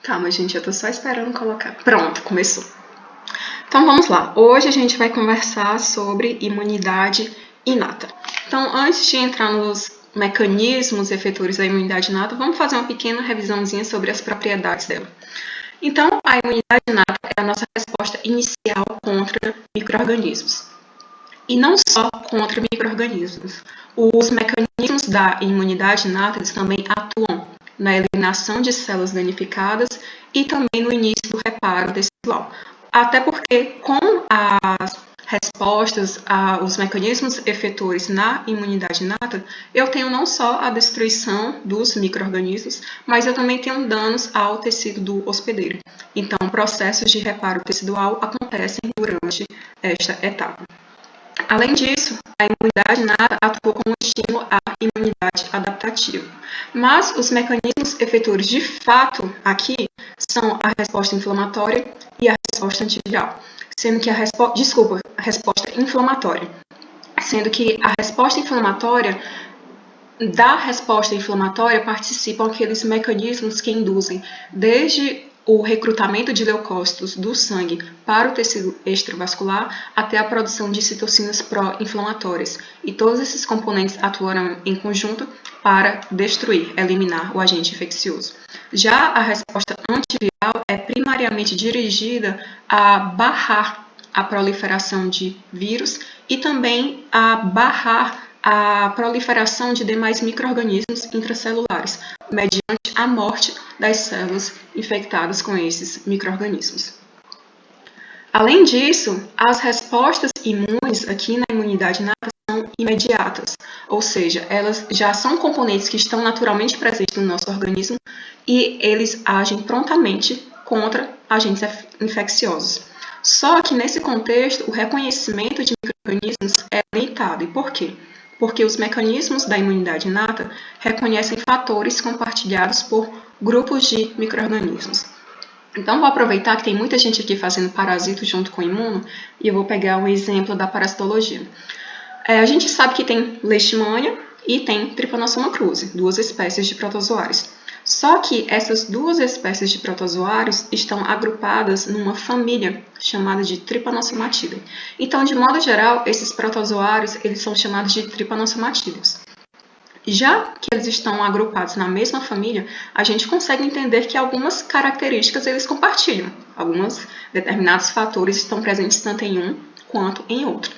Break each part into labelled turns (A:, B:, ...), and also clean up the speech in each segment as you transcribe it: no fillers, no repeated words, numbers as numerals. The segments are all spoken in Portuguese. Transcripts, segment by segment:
A: Calma, gente, eu tô só esperando colocar. Pronto, começou. Então vamos lá. Hoje a gente vai conversar sobre imunidade inata. Então, antes de entrar nos mecanismos efetores da imunidade inata, vamos fazer uma pequena revisãozinha sobre as propriedades dela. Então, a imunidade inata é a nossa resposta inicial contra micro-organismos. E não só contra micro-organismos. Os mecanismos da imunidade inata eles também atuam na eliminação de células danificadas e também no início do reparo tecidual. Até porque, com as respostas aos mecanismos efetores na imunidade inata, eu tenho não só a destruição dos micro-organismos, mas eu também tenho danos ao tecido do hospedeiro. Então, processos de reparo tecidual acontecem durante esta etapa. Além disso, a imunidade inata atua como estímulo à imunidade adaptativa. Mas os mecanismos efetores de fato aqui são a resposta inflamatória e a resposta antiviral, sendo que a resposta inflamatória, sendo que a resposta inflamatória da resposta inflamatória participam aqueles mecanismos que induzem desde o recrutamento de leucócitos do sangue para o tecido extravascular até a produção de citocinas pró-inflamatórias. E todos esses componentes atuarão em conjunto para destruir, eliminar o agente infeccioso. Já a resposta antiviral é primariamente dirigida a barrar a proliferação de vírus e também a barrar a proliferação de demais micro-organismos intracelulares, mediante a morte das células infectadas com esses micro-organismos. Além disso, as respostas imunes aqui na imunidade inata são imediatas, ou seja, elas já são componentes que estão naturalmente presentes no nosso organismo e eles agem prontamente contra agentes infecciosos. Só que nesse contexto, o reconhecimento de micro-organismos é limitado. E por quê? Porque os mecanismos da imunidade inata reconhecem fatores compartilhados por grupos de micro-organismos. Então, vou aproveitar que tem muita gente aqui fazendo parasito junto com o imuno e eu vou pegar um exemplo da parasitologia. A gente sabe que tem leishmania e tem trypanosoma cruzi, duas espécies de protozoários. Só que essas duas espécies de protozoários estão agrupadas numa família chamada de Trypanosomatidae. Então, de modo geral, esses protozoários eles são chamados de trypanosomatidas. Já que eles estão agrupados na mesma família, a gente consegue entender que algumas características eles compartilham. Alguns determinados fatores estão presentes tanto em um quanto em outro.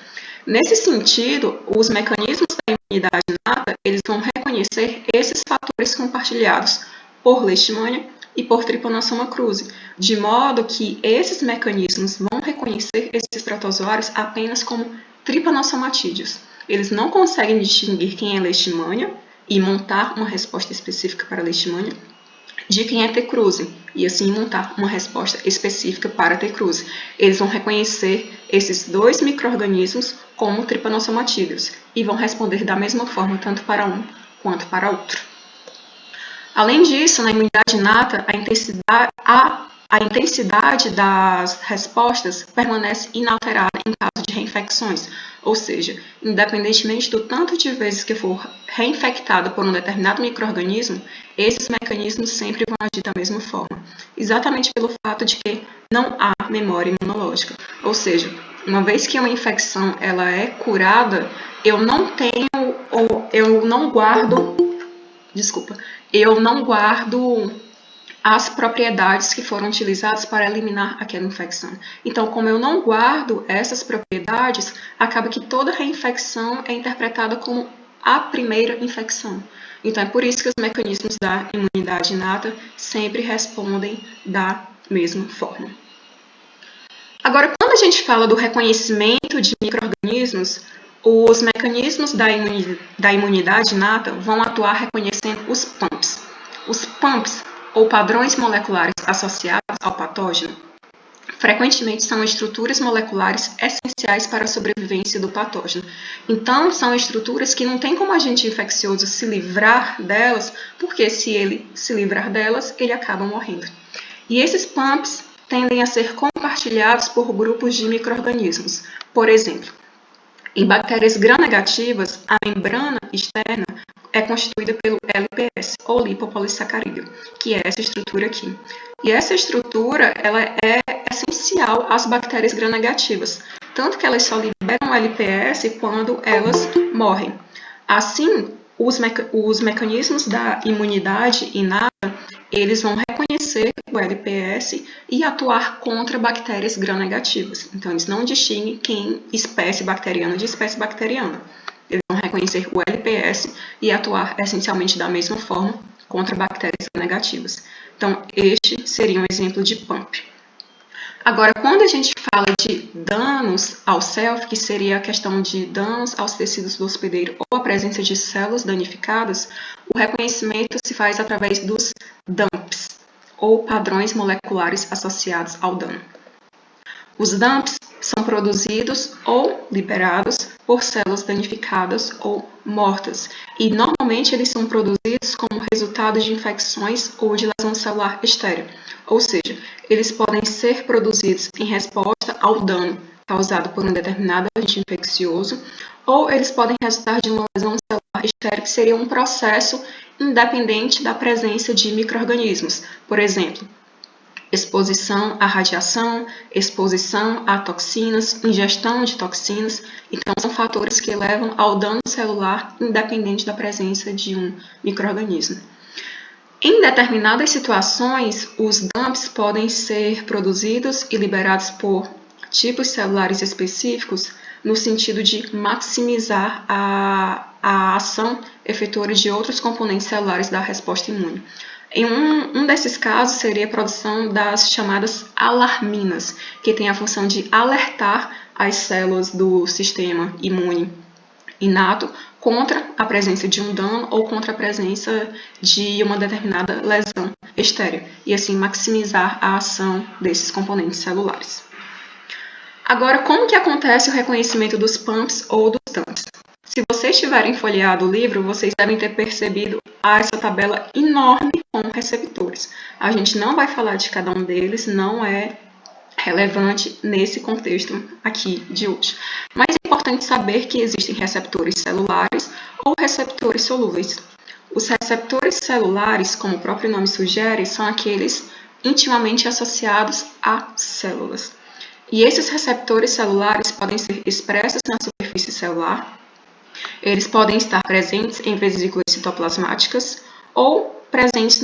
A: Nesse sentido, os mecanismos da imunidade inata eles vão reconhecer esses fatores compartilhados por leishmania e por trypanosoma cruzi, de modo que esses mecanismos vão reconhecer esses protozoários apenas como trypanosomatídeos. Eles não conseguem distinguir quem é leishmania e montar uma resposta específica para leishmania de quem é T. cruzi e assim montar uma resposta específica para T. cruzi. Eles vão reconhecer esses dois micro-organismos como trypanosomatídeos e vão responder da mesma forma tanto para um quanto para outro. Além disso, na imunidade inata, a intensidade das respostas permanece inalterada em caso de reinfecções, ou seja, independentemente do tanto de vezes que for reinfectado por um determinado micro-organismo, esses mecanismos sempre vão agir da mesma forma, exatamente pelo fato de que não há memória imunológica, ou seja, uma vez que uma infecção ela é curada, eu não guardo as propriedades que foram utilizadas para eliminar aquela infecção. Então, como eu não guardo essas propriedades, acaba que toda reinfecção é interpretada como a primeira infecção. Então, é por isso que os mecanismos da imunidade inata sempre respondem da mesma forma. Agora, quando a gente fala do reconhecimento de micro-organismos, os mecanismos da imunidade inata vão atuar reconhecendo os PAMPs. Os PAMPs, ou padrões moleculares associados ao patógeno, frequentemente são estruturas moleculares essenciais para a sobrevivência do patógeno. Então, são estruturas que não tem como agente infeccioso se livrar delas, porque se ele se livrar delas, ele acaba morrendo. E esses PAMPs tendem a ser compartilhados por grupos de micro-organismos. Por exemplo, em bactérias gram-negativas, a membrana externa é constituída pelo LPS, ou lipopolissacarídeo, que é essa estrutura aqui. E essa estrutura ela é essencial às bactérias gram-negativas, tanto que elas só liberam o LPS quando elas morrem. Assim, os mecanismos da imunidade inata, eles vão reconhecer o LPS e atuar contra bactérias gram-negativas. Então, eles não distinguem quem espécie bacteriana de espécie bacteriana. Eles vão reconhecer o LPS e atuar essencialmente da mesma forma contra bactérias negativas. Então, este seria um exemplo de PAMP. Agora, quando a gente fala de danos ao self, que seria a questão de danos aos tecidos do hospedeiro ou a presença de células danificadas, o reconhecimento se faz através dos DUMPs, ou padrões moleculares associados ao dano. Os DUMPs são produzidos ou liberados por células danificadas ou mortas, e normalmente eles são produzidos como resultado de infecções ou de lesão celular estéril, ou seja, eles podem ser produzidos em resposta ao dano causado por um determinado agente infeccioso, ou eles podem resultar de uma lesão celular estéril, que seria um processo independente da presença de micro-organismos, por exemplo, exposição à radiação, exposição a toxinas, ingestão de toxinas. Então, são fatores que levam ao dano celular independente da presença de um micro-organismo. Em determinadas situações, os DUMPs podem ser produzidos e liberados por tipos celulares específicos no sentido de maximizar a ação efetuora de outros componentes celulares da resposta imune. Em um desses casos seria a produção das chamadas alarminas, que tem a função de alertar as células do sistema imune inato contra a presença de um dano ou contra a presença de uma determinada lesão estéril, e assim maximizar a ação desses componentes celulares. Agora, como que acontece o reconhecimento dos PAMPs ou dos DUMPs? Se vocês tiverem folheado o livro, vocês devem ter percebido essa tabela enorme com receptores. A gente não vai falar de cada um deles, não é relevante nesse contexto aqui de hoje. Mas é importante saber que existem receptores celulares ou receptores solúveis. Os receptores celulares, como o próprio nome sugere, são aqueles intimamente associados a células. E esses receptores celulares podem ser expressos na superfície celular, eles podem estar presentes em vesículas citoplasmáticas ou presentes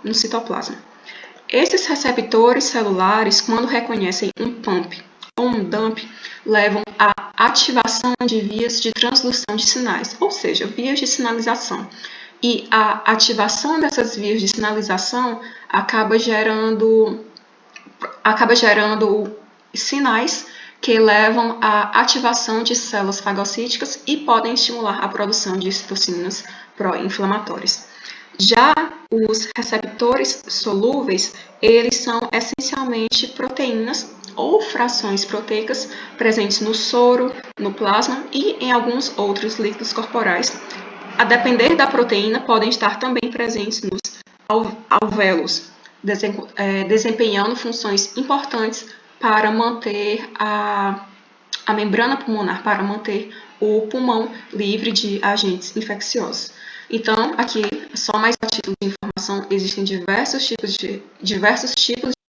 A: no citoplasma. Esses receptores celulares, quando reconhecem um PAMP ou um DUMP, levam à ativação de vias de transdução de sinais, ou seja, vias de sinalização. E a ativação dessas vias de sinalização acaba gerando sinais que levam à ativação de células fagocíticas e podem estimular a produção de citocinas pró-inflamatórias. Já os receptores solúveis, eles são essencialmente proteínas ou frações proteicas presentes no soro, no plasma e em alguns outros líquidos corporais. A depender da proteína, podem estar também presentes nos alvéolos, desempenhando funções importantes para manter a membrana pulmonar, para manter o pulmão livre de agentes infecciosos. Então, aqui, só mais a título de informação, existem diversos tipos de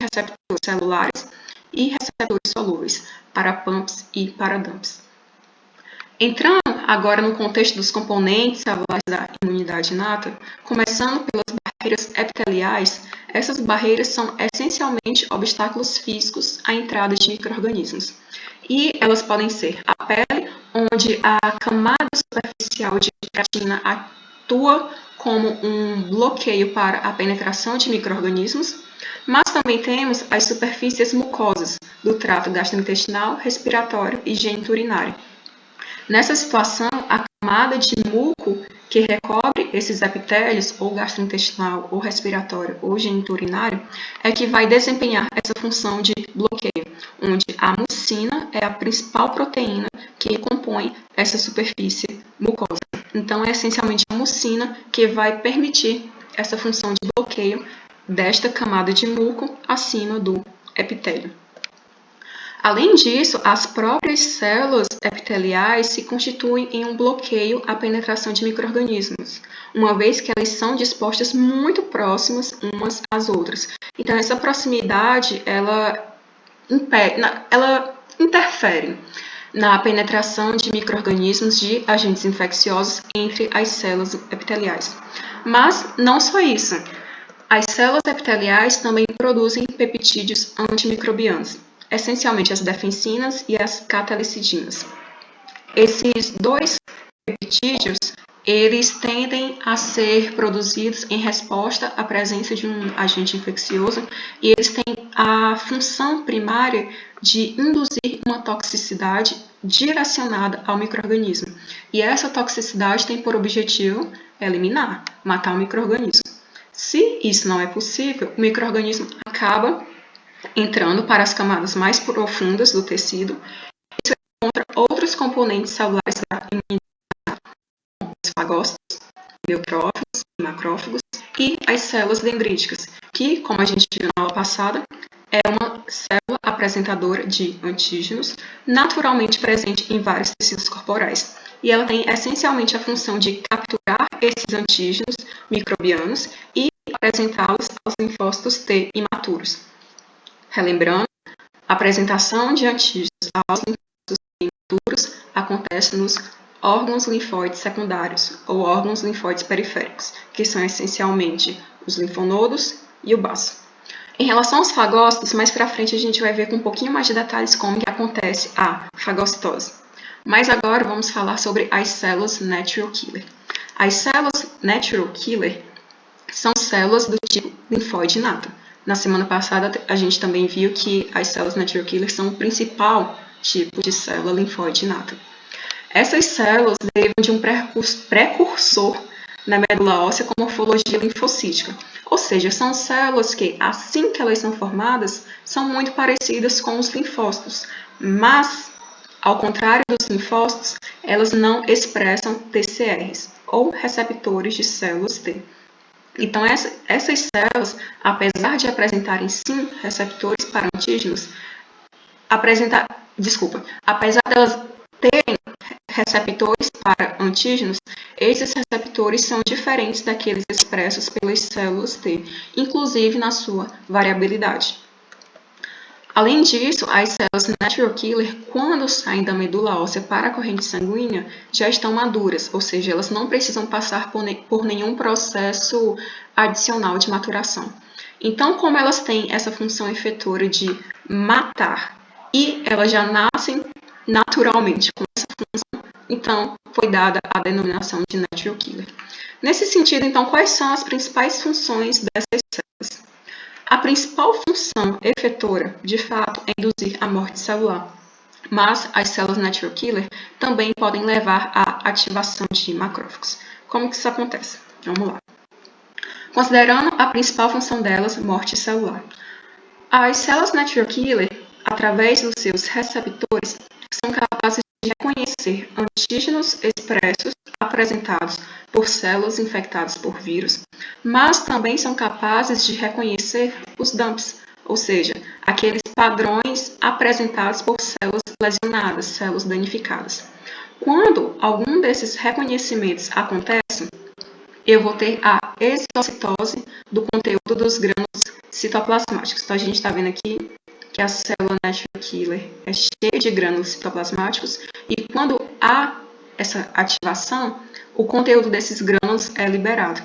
A: receptores celulares e receptores solúveis para PAMPs e para DUMPs. Entrando agora no contexto dos componentes celulares da imunidade inata, começando pelas barreiras epiteliais, essas barreiras são essencialmente obstáculos físicos à entrada de micro-organismos. E elas podem ser a pele, onde a camada superficial de queratina atua como um bloqueio para a penetração de micro-organismos, mas também temos as superfícies mucosas do trato gastrointestinal, respiratório e geniturinário. Nessa situação, a camada de muco que recobre esses epitélios, ou gastrointestinal, ou respiratório, ou geniturinário, é que vai desempenhar essa função de bloqueio, onde a mucina é a principal proteína que compõe essa superfície mucosa. Então, é essencialmente a mucina que vai permitir essa função de bloqueio desta camada de muco acima do epitélio. Além disso, as próprias células epiteliais se constituem em um bloqueio à penetração de micro-organismos, uma vez que elas são dispostas muito próximas umas às outras. Então, essa proximidade, ela interfere na penetração de micro-organismos de agentes infecciosos entre as células epiteliais. Mas não só isso. As células epiteliais também produzem peptídeos antimicrobianos, essencialmente as defensinas e as catalicidinas. Esses dois peptídeos, eles tendem a ser produzidos em resposta à presença de um agente infeccioso e eles têm a função primária de induzir uma toxicidade direcionada ao micro-organismo. E essa toxicidade tem por objetivo eliminar, matar o micro-organismo. Se isso não é possível, o micro-organismo acaba entrando para as camadas mais profundas do tecido e se encontra outros componentes celulares da imunidade, como os fagócitos, neutrófilos e macrófagos, e as células dendríticas, que, como a gente viu na aula passada, é uma célula apresentadora de antígenos, naturalmente presente em vários tecidos corporais. E ela tem essencialmente a função de capturar esses antígenos microbianos e apresentá-los aos linfócitos T imaturos. Relembrando, a apresentação de antígenos aos linfócitos T imaturos acontece nos órgãos linfóides secundários ou órgãos linfóides periféricos, que são essencialmente os linfonodos e o baço. Em relação aos fagócitos, mais para frente a gente vai ver com um pouquinho mais de detalhes como que acontece a fagocitose. Mas agora vamos falar sobre as células natural killer. As células natural killer são células do tipo linfóide inato. Na semana passada a gente também viu que as células natural killer são o principal tipo de célula linfóide inata. Essas células derivam de um precursor na medula óssea com morfologia linfocítica, ou seja, são células que, assim que elas são formadas, são muito parecidas com os linfócitos, mas, ao contrário dos linfócitos, elas não expressam TCRs, ou receptores de células T. Então, essas células, apesar de apresentarem sim receptores para antígenos, apesar delas terem receptores para antígenos, esses receptores são diferentes daqueles expressos pelas células T, inclusive na sua variabilidade. Além disso, as células natural killer, quando saem da medula óssea para a corrente sanguínea, já estão maduras, ou seja, elas não precisam passar por nenhum processo adicional de maturação. Então, como elas têm essa função efetora de matar e elas já nascem naturalmente com essa função, então foi dada a denominação de natural killer. Nesse sentido, então, quais são as principais funções dessas células? A principal função efetora, de fato, é induzir a morte celular, mas as células natural killer também podem levar à ativação de macrófagos. Como que isso acontece? Vamos lá. Considerando a principal função delas, morte celular. As células natural killer, através dos seus receptores, são capazes de reconhecer antígenos expressos apresentados por células infectadas por vírus, mas também são capazes de reconhecer os dumps, ou seja, aqueles padrões apresentados por células lesionadas, células danificadas. Quando algum desses reconhecimentos acontece, eu vou ter a exocitose do conteúdo dos grânulos citoplasmáticos. Então, a gente está vendo aqui que a célula natural killer é cheia de grânulos citoplasmáticos e quando há essa ativação, o conteúdo desses grânulos é liberado.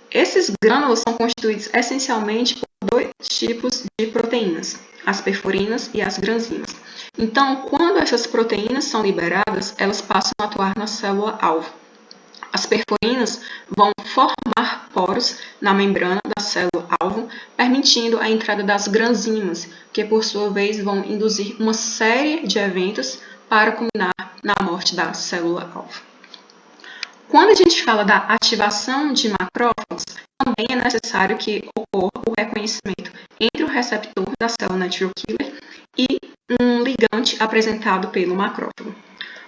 A: Esses grânulos são constituídos essencialmente por dois tipos de proteínas, as perforinas e as granzimas. Então, quando essas proteínas são liberadas, elas passam a atuar na célula-alvo. As perforinas vão formar poros na membrana da célula-alvo, permitindo a entrada das granzimas, que por sua vez vão induzir uma série de eventos para culminar na morte da célula-alvo. Quando a gente fala da ativação de macrófagos, também é necessário que ocorra o reconhecimento entre o receptor da célula natural killer e um ligante apresentado pelo macrófago.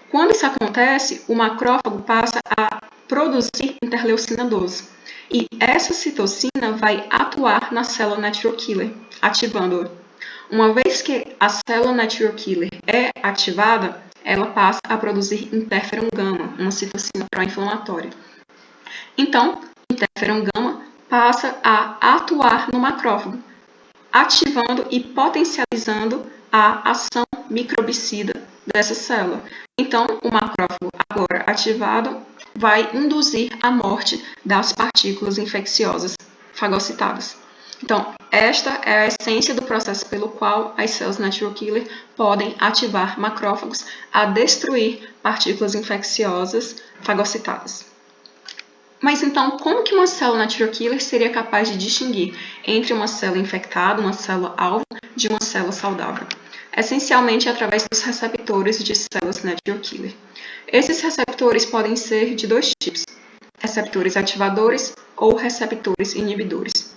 A: Quando isso acontece, o macrófago passa a produzir interleucina 12 e essa citocina vai atuar na célula natural killer, ativando-a. Uma vez que a célula natural killer é ativada, ela passa a produzir interferon gama, uma citocina pró-inflamatória. Então, interferon gama passa a atuar no macrófago, ativando e potencializando a ação microbicida dessa célula. Então, o macrófago, agora ativado, vai induzir a morte das partículas infecciosas fagocitadas. Então, esta é a essência do processo pelo qual as células natural killer podem ativar macrófagos a destruir partículas infecciosas fagocitadas. Mas então, como que uma célula natural killer seria capaz de distinguir entre uma célula infectada, uma célula alvo, de uma célula saudável? Essencialmente através dos receptores de células natural killer. Esses receptores podem ser de dois tipos: receptores ativadores ou receptores inibidores.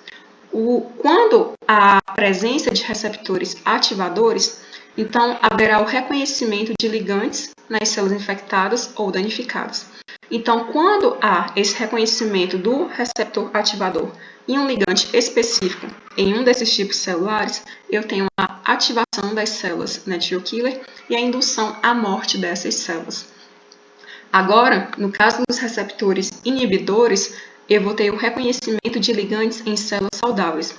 A: Quando há presença de receptores ativadores, então haverá o reconhecimento de ligandes nas células infectadas ou danificadas. Então, quando há esse reconhecimento do receptor ativador em um ligante específico em um desses tipos celulares, eu tenho a ativação das células natural killer e a indução à morte dessas células. Agora, no caso dos receptores inibidores, eu vou ter o reconhecimento de ligandes em células saudáveis.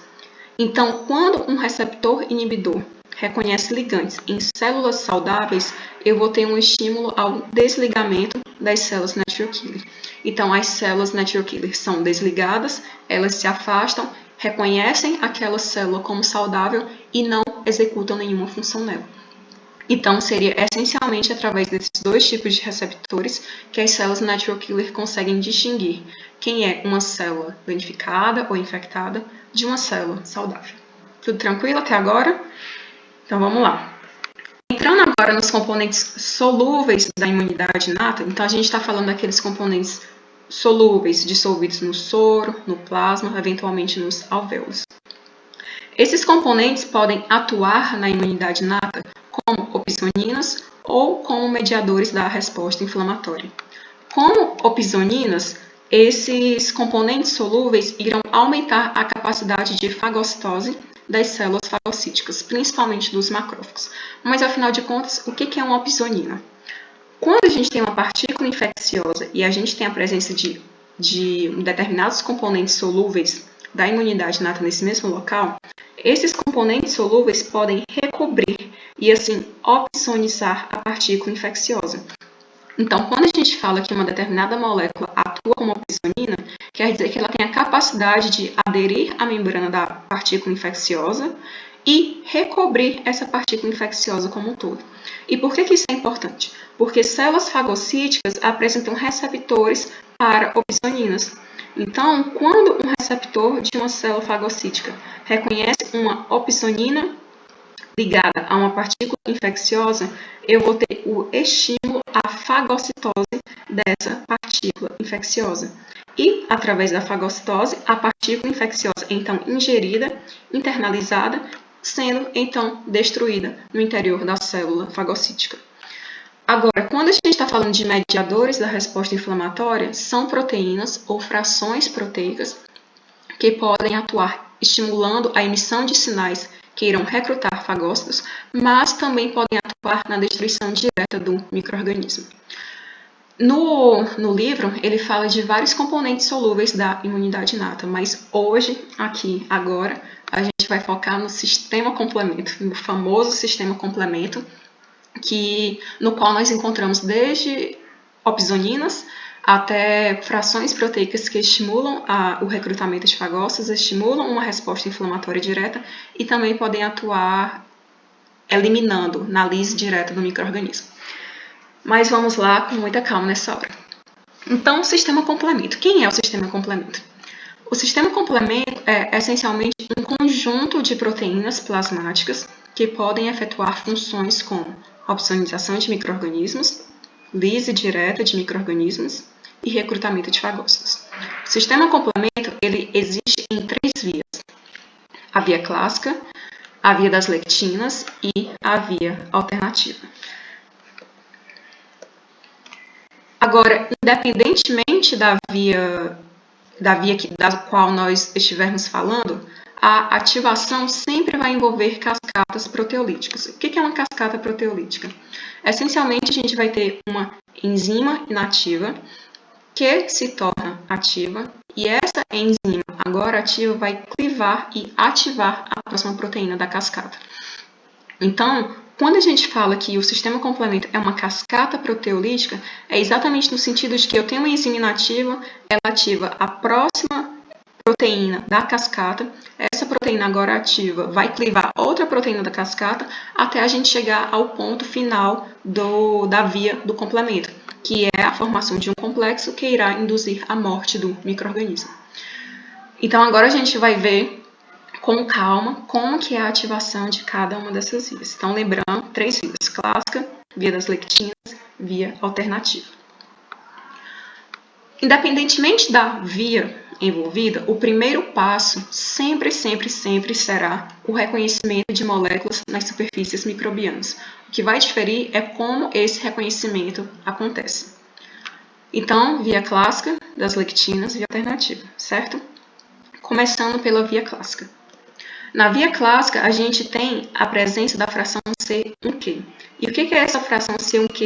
A: Então, quando um receptor inibidor reconhece ligandes em células saudáveis, eu vou ter um estímulo ao desligamento das células natural killer. Então, as células natural killer são desligadas, elas se afastam, reconhecem aquela célula como saudável e não executam nenhuma função nela. Então, seria essencialmente através desses dois tipos de receptores que as células natural killer conseguem distinguir quem é uma célula danificada ou infectada de uma célula saudável. Tudo tranquilo até agora? Então, vamos lá. Entrando agora nos componentes solúveis da imunidade inata, então a gente está falando daqueles componentes solúveis dissolvidos no soro, no plasma, eventualmente nos alvéolos. Esses componentes podem atuar na imunidade inata como opsoninas ou como mediadores da resposta inflamatória. Como opsoninas, esses componentes solúveis irão aumentar a capacidade de fagocitose das células fagocíticas, principalmente dos macrófagos. Mas, afinal de contas, o que é uma opsonina? Quando a gente tem uma partícula infecciosa e a gente tem a presença de determinados componentes solúveis da imunidade inata nesse mesmo local, esses componentes solúveis podem recobrir e, assim, opsonizar a partícula infecciosa. Então, quando a gente fala que uma determinada molécula atua como opsonina, quer dizer que ela tem a capacidade de aderir à membrana da partícula infecciosa e recobrir essa partícula infecciosa como um todo. E por que isso é importante? Porque células fagocíticas apresentam receptores para opsoninas. Então, quando um receptor de uma célula fagocítica reconhece uma opsonina ligada a uma partícula infecciosa, eu vou ter o estímulo à fagocitose dessa partícula infecciosa. E, através da fagocitose, a partícula infecciosa, então, ingerida, internalizada, sendo, então, destruída no interior da célula fagocítica. Agora, quando a gente está falando de mediadores da resposta inflamatória, são proteínas ou frações proteicas que podem atuar estimulando a emissão de sinais que irão recrutar fagócitos, mas também podem atuar na destruição direta do micro-organismo. No livro, ele fala de vários componentes solúveis da imunidade inata, mas hoje, aqui, agora, a gente vai focar no sistema complemento, no famoso sistema complemento, no qual nós encontramos desde opsoninas até frações proteicas que estimulam o recrutamento de fagócitos, estimulam uma resposta inflamatória direta e também podem atuar eliminando na lise direta do micro-organismo. Mas vamos lá com muita calma nessa hora. Então, o sistema complemento. Quem é o sistema complemento? O sistema complemento é essencialmente um conjunto de proteínas plasmáticas que podem efetuar funções como opsonização de micro-organismos, lise direta de micro-organismos e recrutamento de fagócitos. O sistema complemento ele existe em 3 vias: a via clássica, a via das lectinas e a via alternativa. Agora, independentemente da via da qual nós estivermos falando, a ativação sempre vai envolver cascatas proteolíticas. O que é uma cascata proteolítica? Essencialmente, a gente vai ter uma enzima inativa que se torna ativa, e essa enzima agora ativa vai clivar e ativar a próxima proteína da cascata. Então, quando a gente fala que o sistema complemento é uma cascata proteolítica, é exatamente no sentido de que eu tenho uma enzima inativa, ela ativa a próxima proteína da cascata, essa proteína agora ativa vai clivar outra proteína da cascata até a gente chegar ao ponto final da via do complemento, que é a formação de um complexo que irá induzir a morte do micro-organismo. Então, agora a gente vai ver com calma como que é a ativação de cada uma dessas vias. Então, lembrando, 3 vias: clássica, via das lectinas, via alternativa. Independentemente da via envolvida, o primeiro passo sempre será o reconhecimento de moléculas nas superfícies microbianas. O que vai diferir é como esse reconhecimento acontece. Então, via clássica das lectinas, via alternativa, certo? Começando pela via clássica. Na via clássica, a gente tem a presença da fração C1q. E o que essa fração C1q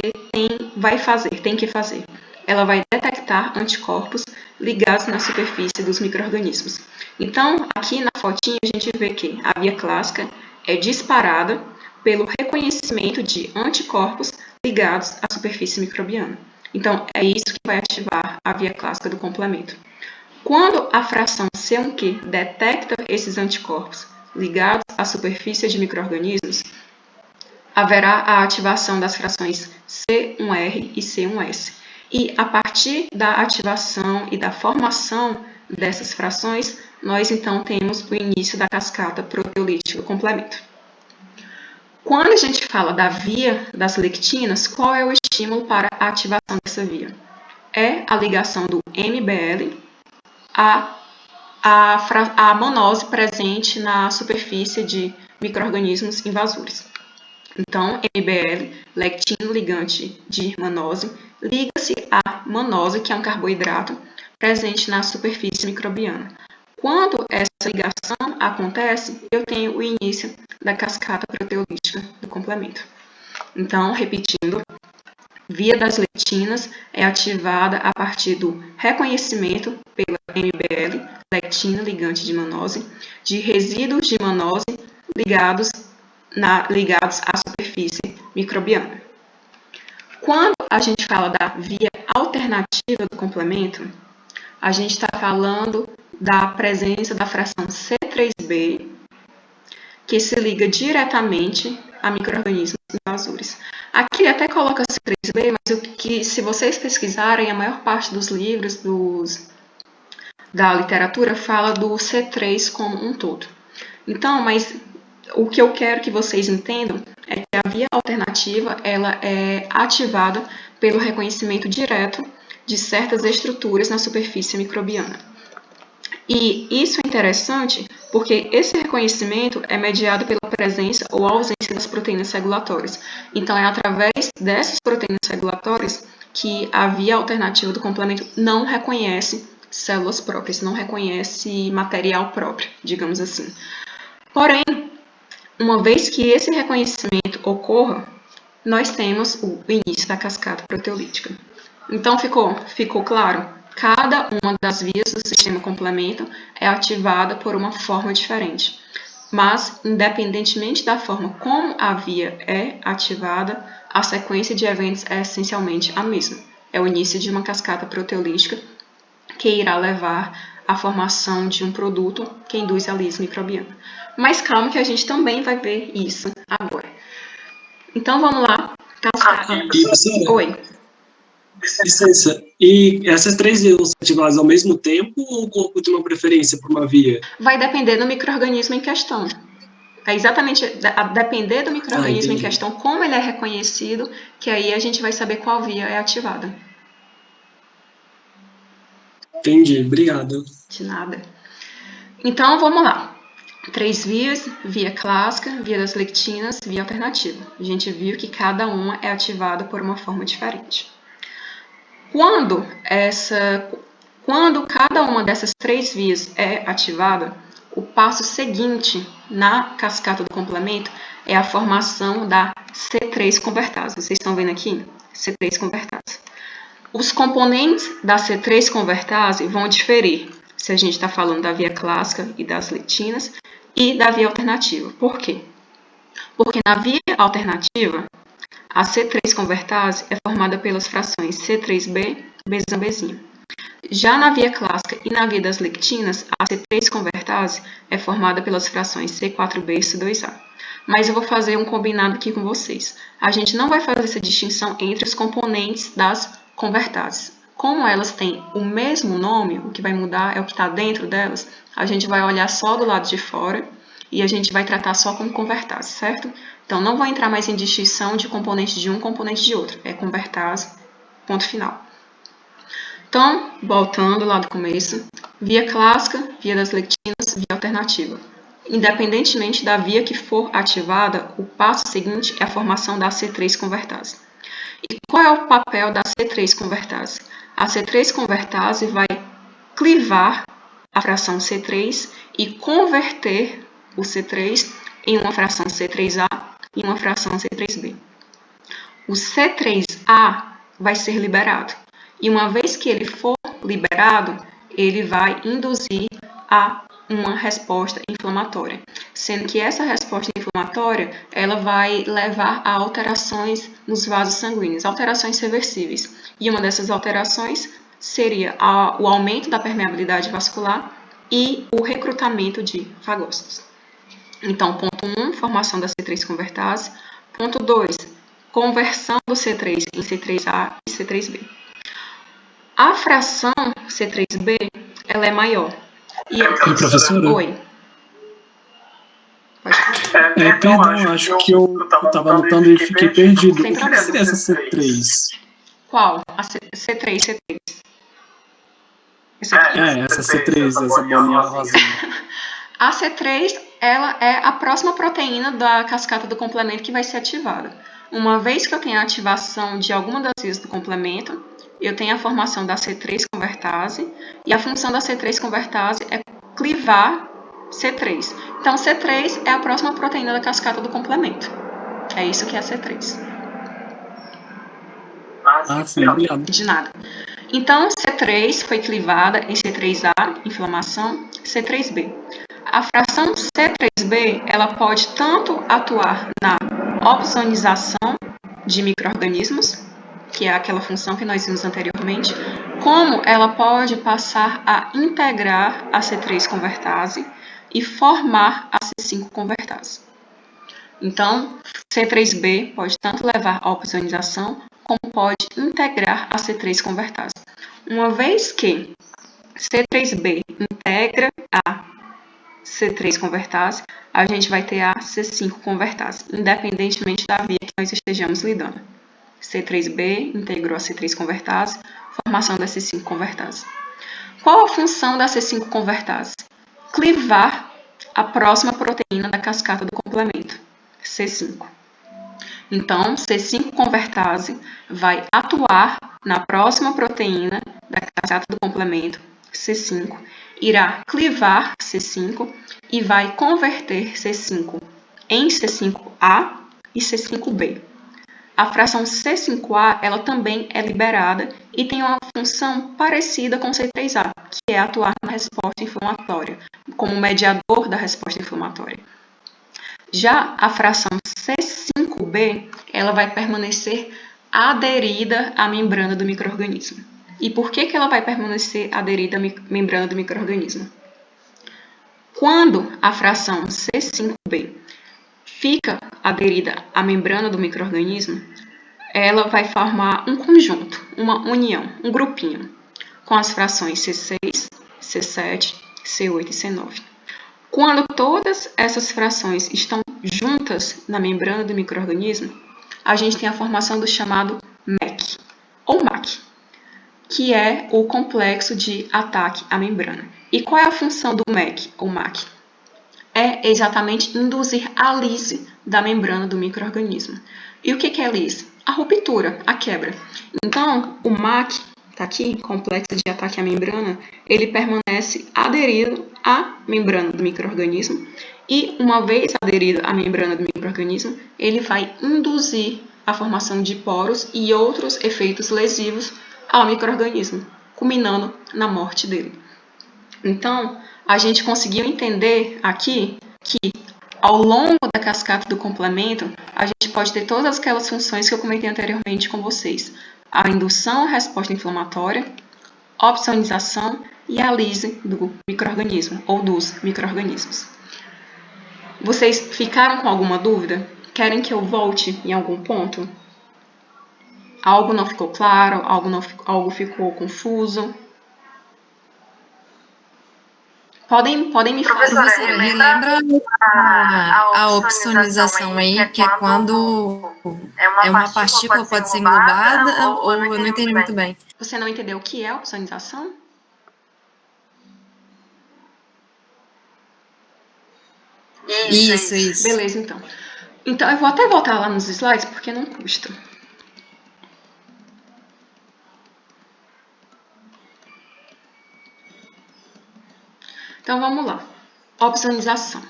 A: tem que fazer? Ela vai detectar anticorpos ligados na superfície dos micro-organismos. Então, aqui na fotinha, a gente vê que a via clássica é disparada pelo reconhecimento de anticorpos ligados à superfície microbiana. Então, é isso que vai ativar a via clássica do complemento. Quando a fração C1q detecta esses anticorpos ligados à superfície de micro-organismos, haverá a ativação das frações C1r e C1s. E a partir da ativação e da formação dessas frações, nós então temos o início da cascata proteolítica do complemento. Quando a gente fala da via das lectinas, qual é o estímulo para a ativação dessa via? É a ligação do MBL à manose presente na superfície de micro-organismos invasores. Então, MBL, lectino ligante de manose, liga-se à manose, que é um carboidrato presente na superfície microbiana. Quando essa ligação acontece, eu tenho o início da cascata proteolítica do complemento. Então, repetindo, via das lectinas é ativada a partir do reconhecimento pela MBL, lectina ligante de manose, de resíduos de manose ligados à superfície microbiana. Quando a gente fala da via alternativa do complemento, a gente está falando da presença da fração C3b, que se liga diretamente a micro-organismos invasores. Aqui até coloca C3b, mas se vocês pesquisarem, a maior parte dos livros da literatura fala do C3 como um todo. Então, mas o que eu quero que vocês entendam é que a via alternativa ela é ativada pelo reconhecimento direto de certas estruturas na superfície microbiana. E isso é interessante porque esse reconhecimento é mediado pela presença ou ausência das proteínas regulatórias. Então, é através dessas proteínas regulatórias que a via alternativa do complemento não reconhece células próprias, não reconhece material próprio, digamos assim. Porém, uma vez que esse reconhecimento ocorra, nós temos o início da cascata proteolítica. Então, ficou claro? Cada uma das vias do sistema complemento é ativada por uma forma diferente. Mas, independentemente da forma como a via é ativada, a sequência de eventos é essencialmente a mesma. É o início de uma cascata proteolítica que irá levar à formação de um produto que induz a lise microbiana. Mas calma que a gente também vai ver isso agora. Então, vamos lá. Oi.
B: Licença, e essas 3 vias vão ser ativadas ao mesmo tempo ou o corpo tem uma preferência por uma via?
A: Vai depender do micro-organismo em questão. É exatamente a depender do micro-organismo em questão, como ele é reconhecido, que aí a gente vai saber qual via é ativada.
B: Entendi, obrigado.
A: De nada. Então, vamos lá. 3 vias: via clássica, via das lectinas, via alternativa. A gente viu que cada uma é ativada por uma forma diferente. Quando cada uma dessas 3 vias é ativada, o passo seguinte na cascata do complemento é a formação da C3 convertase. Vocês estão vendo aqui? C3 convertase. Os componentes da C3 convertase vão diferir se a gente está falando da via clássica e das lectinas e da via alternativa. Por quê? Porque na via alternativa, a C3 convertase é formada pelas frações C3b, Bzão, Bzinho. Já na via clássica e na via das lectinas, a C3 convertase é formada pelas frações C4b e C2a. Mas eu vou fazer um combinado aqui com vocês. A gente não vai fazer essa distinção entre os componentes das convertases. Como elas têm o mesmo nome, o que vai mudar é o que está dentro delas, a gente vai olhar só do lado de fora e a gente vai tratar só como convertase, certo? Então, não vou entrar mais em distinção de componente de um componente de outro. É convertase, ponto final. Então, voltando lá do começo, via clássica, via das lectinas, via alternativa. Independentemente da via que for ativada, o passo seguinte é a formação da C3 convertase. E qual é o papel da C3 convertase? A C3 convertase vai clivar a fração C3 e converter o C3 em uma fração C3A e uma fração C3B. O C3A vai ser liberado. E uma vez que ele for liberado, ele vai induzir a uma resposta inflamatória, sendo que essa resposta inflamatória ela vai levar a alterações nos vasos sanguíneos, alterações reversíveis. E uma dessas alterações seria o aumento da permeabilidade vascular e o recrutamento de fagócitos. Então, ponto 1, formação da C3 convertase. Ponto 2, conversão do C3 em C3A e C3B. A fração C3B ela é maior.
B: E professora?
A: Oi.
B: Perdão, acho que eu estava anotando e fiquei perdido. O que seria essa C3?
A: Qual? A C3, C3.
B: Essa C3, essa bolinha rosinha.
A: A C3 ela é a próxima proteína da cascata do complemento que vai ser ativada. Uma vez que eu tenho a ativação de alguma das vias do complemento, eu tenho a formação da C3 convertase, e a função da C3 convertase é clivar C3. Então, C3 é a próxima proteína da cascata do complemento. É isso que é a C3.
B: Sim, obrigado.
A: De nada. Então, C3 foi clivada em C3A, inflamação, C3B. A fração C3B, ela pode tanto atuar na opsonização de micro-organismos, que é aquela função que nós vimos anteriormente, como ela pode passar a integrar a C3 convertase e formar a C5 convertase. Então, C3B pode tanto levar à opsonização, como pode integrar a C3 convertase. Uma vez que C3B integra a C3 convertase, a gente vai ter a C5 convertase, independentemente da via que nós estejamos lidando. C3B integrou a C3 convertase, formação da C5 convertase. Qual a função da C5 convertase? Clivar a próxima proteína da cascata do complemento, C5. Então, C5 convertase vai atuar na próxima proteína da cascata do complemento, C5, irá clivar C5 e vai converter C5 em C5A e C5B. A fração C5A ela também é liberada e tem uma função parecida com C3A, que é atuar na resposta inflamatória, como mediador da resposta inflamatória. Já a fração C5B ela vai permanecer aderida à membrana do micro-organismo. E por que ela vai permanecer aderida à membrana do micro-organismo? Quando a fração C5B fica aderida à membrana do micro-organismo, ela vai formar um conjunto, uma união, um grupinho, com as frações C6, C7, C8 e C9. Quando todas essas frações estão juntas na membrana do micro-organismo, a gente tem a formação do chamado MEC, ou MAC, que é o complexo de ataque à membrana. E qual é a função do MEC, ou MAC? É exatamente induzir a lise da membrana do micro-organismo. E o que é lise? A ruptura, a quebra. Então, o MAC está aqui, complexo de ataque à membrana, ele permanece aderido à membrana do micro-organismo e, uma vez aderido à membrana do micro-organismo, ele vai induzir a formação de poros e outros efeitos lesivos ao micro-organismo, culminando na morte dele. Então, a gente conseguiu entender aqui que, ao longo da cascata do complemento, a gente pode ter todas aquelas funções que eu comentei anteriormente com vocês. A indução à resposta inflamatória, opsonização e a lise do micro-organismo ou dos micro-organismos. Vocês ficaram com alguma dúvida? Querem que eu volte em algum ponto? Algo não ficou claro? Algo ficou confuso? Podem me falar.
C: Professora, relembra a opsonização aí, que é quando uma partícula pode ser englobada, ou eu não entendi muito bem.
A: Você não entendeu o que é opsonização?
C: Isso.
A: Beleza, então. Então, eu vou até voltar lá nos slides, porque não custa. Então, vamos lá. Opsonização.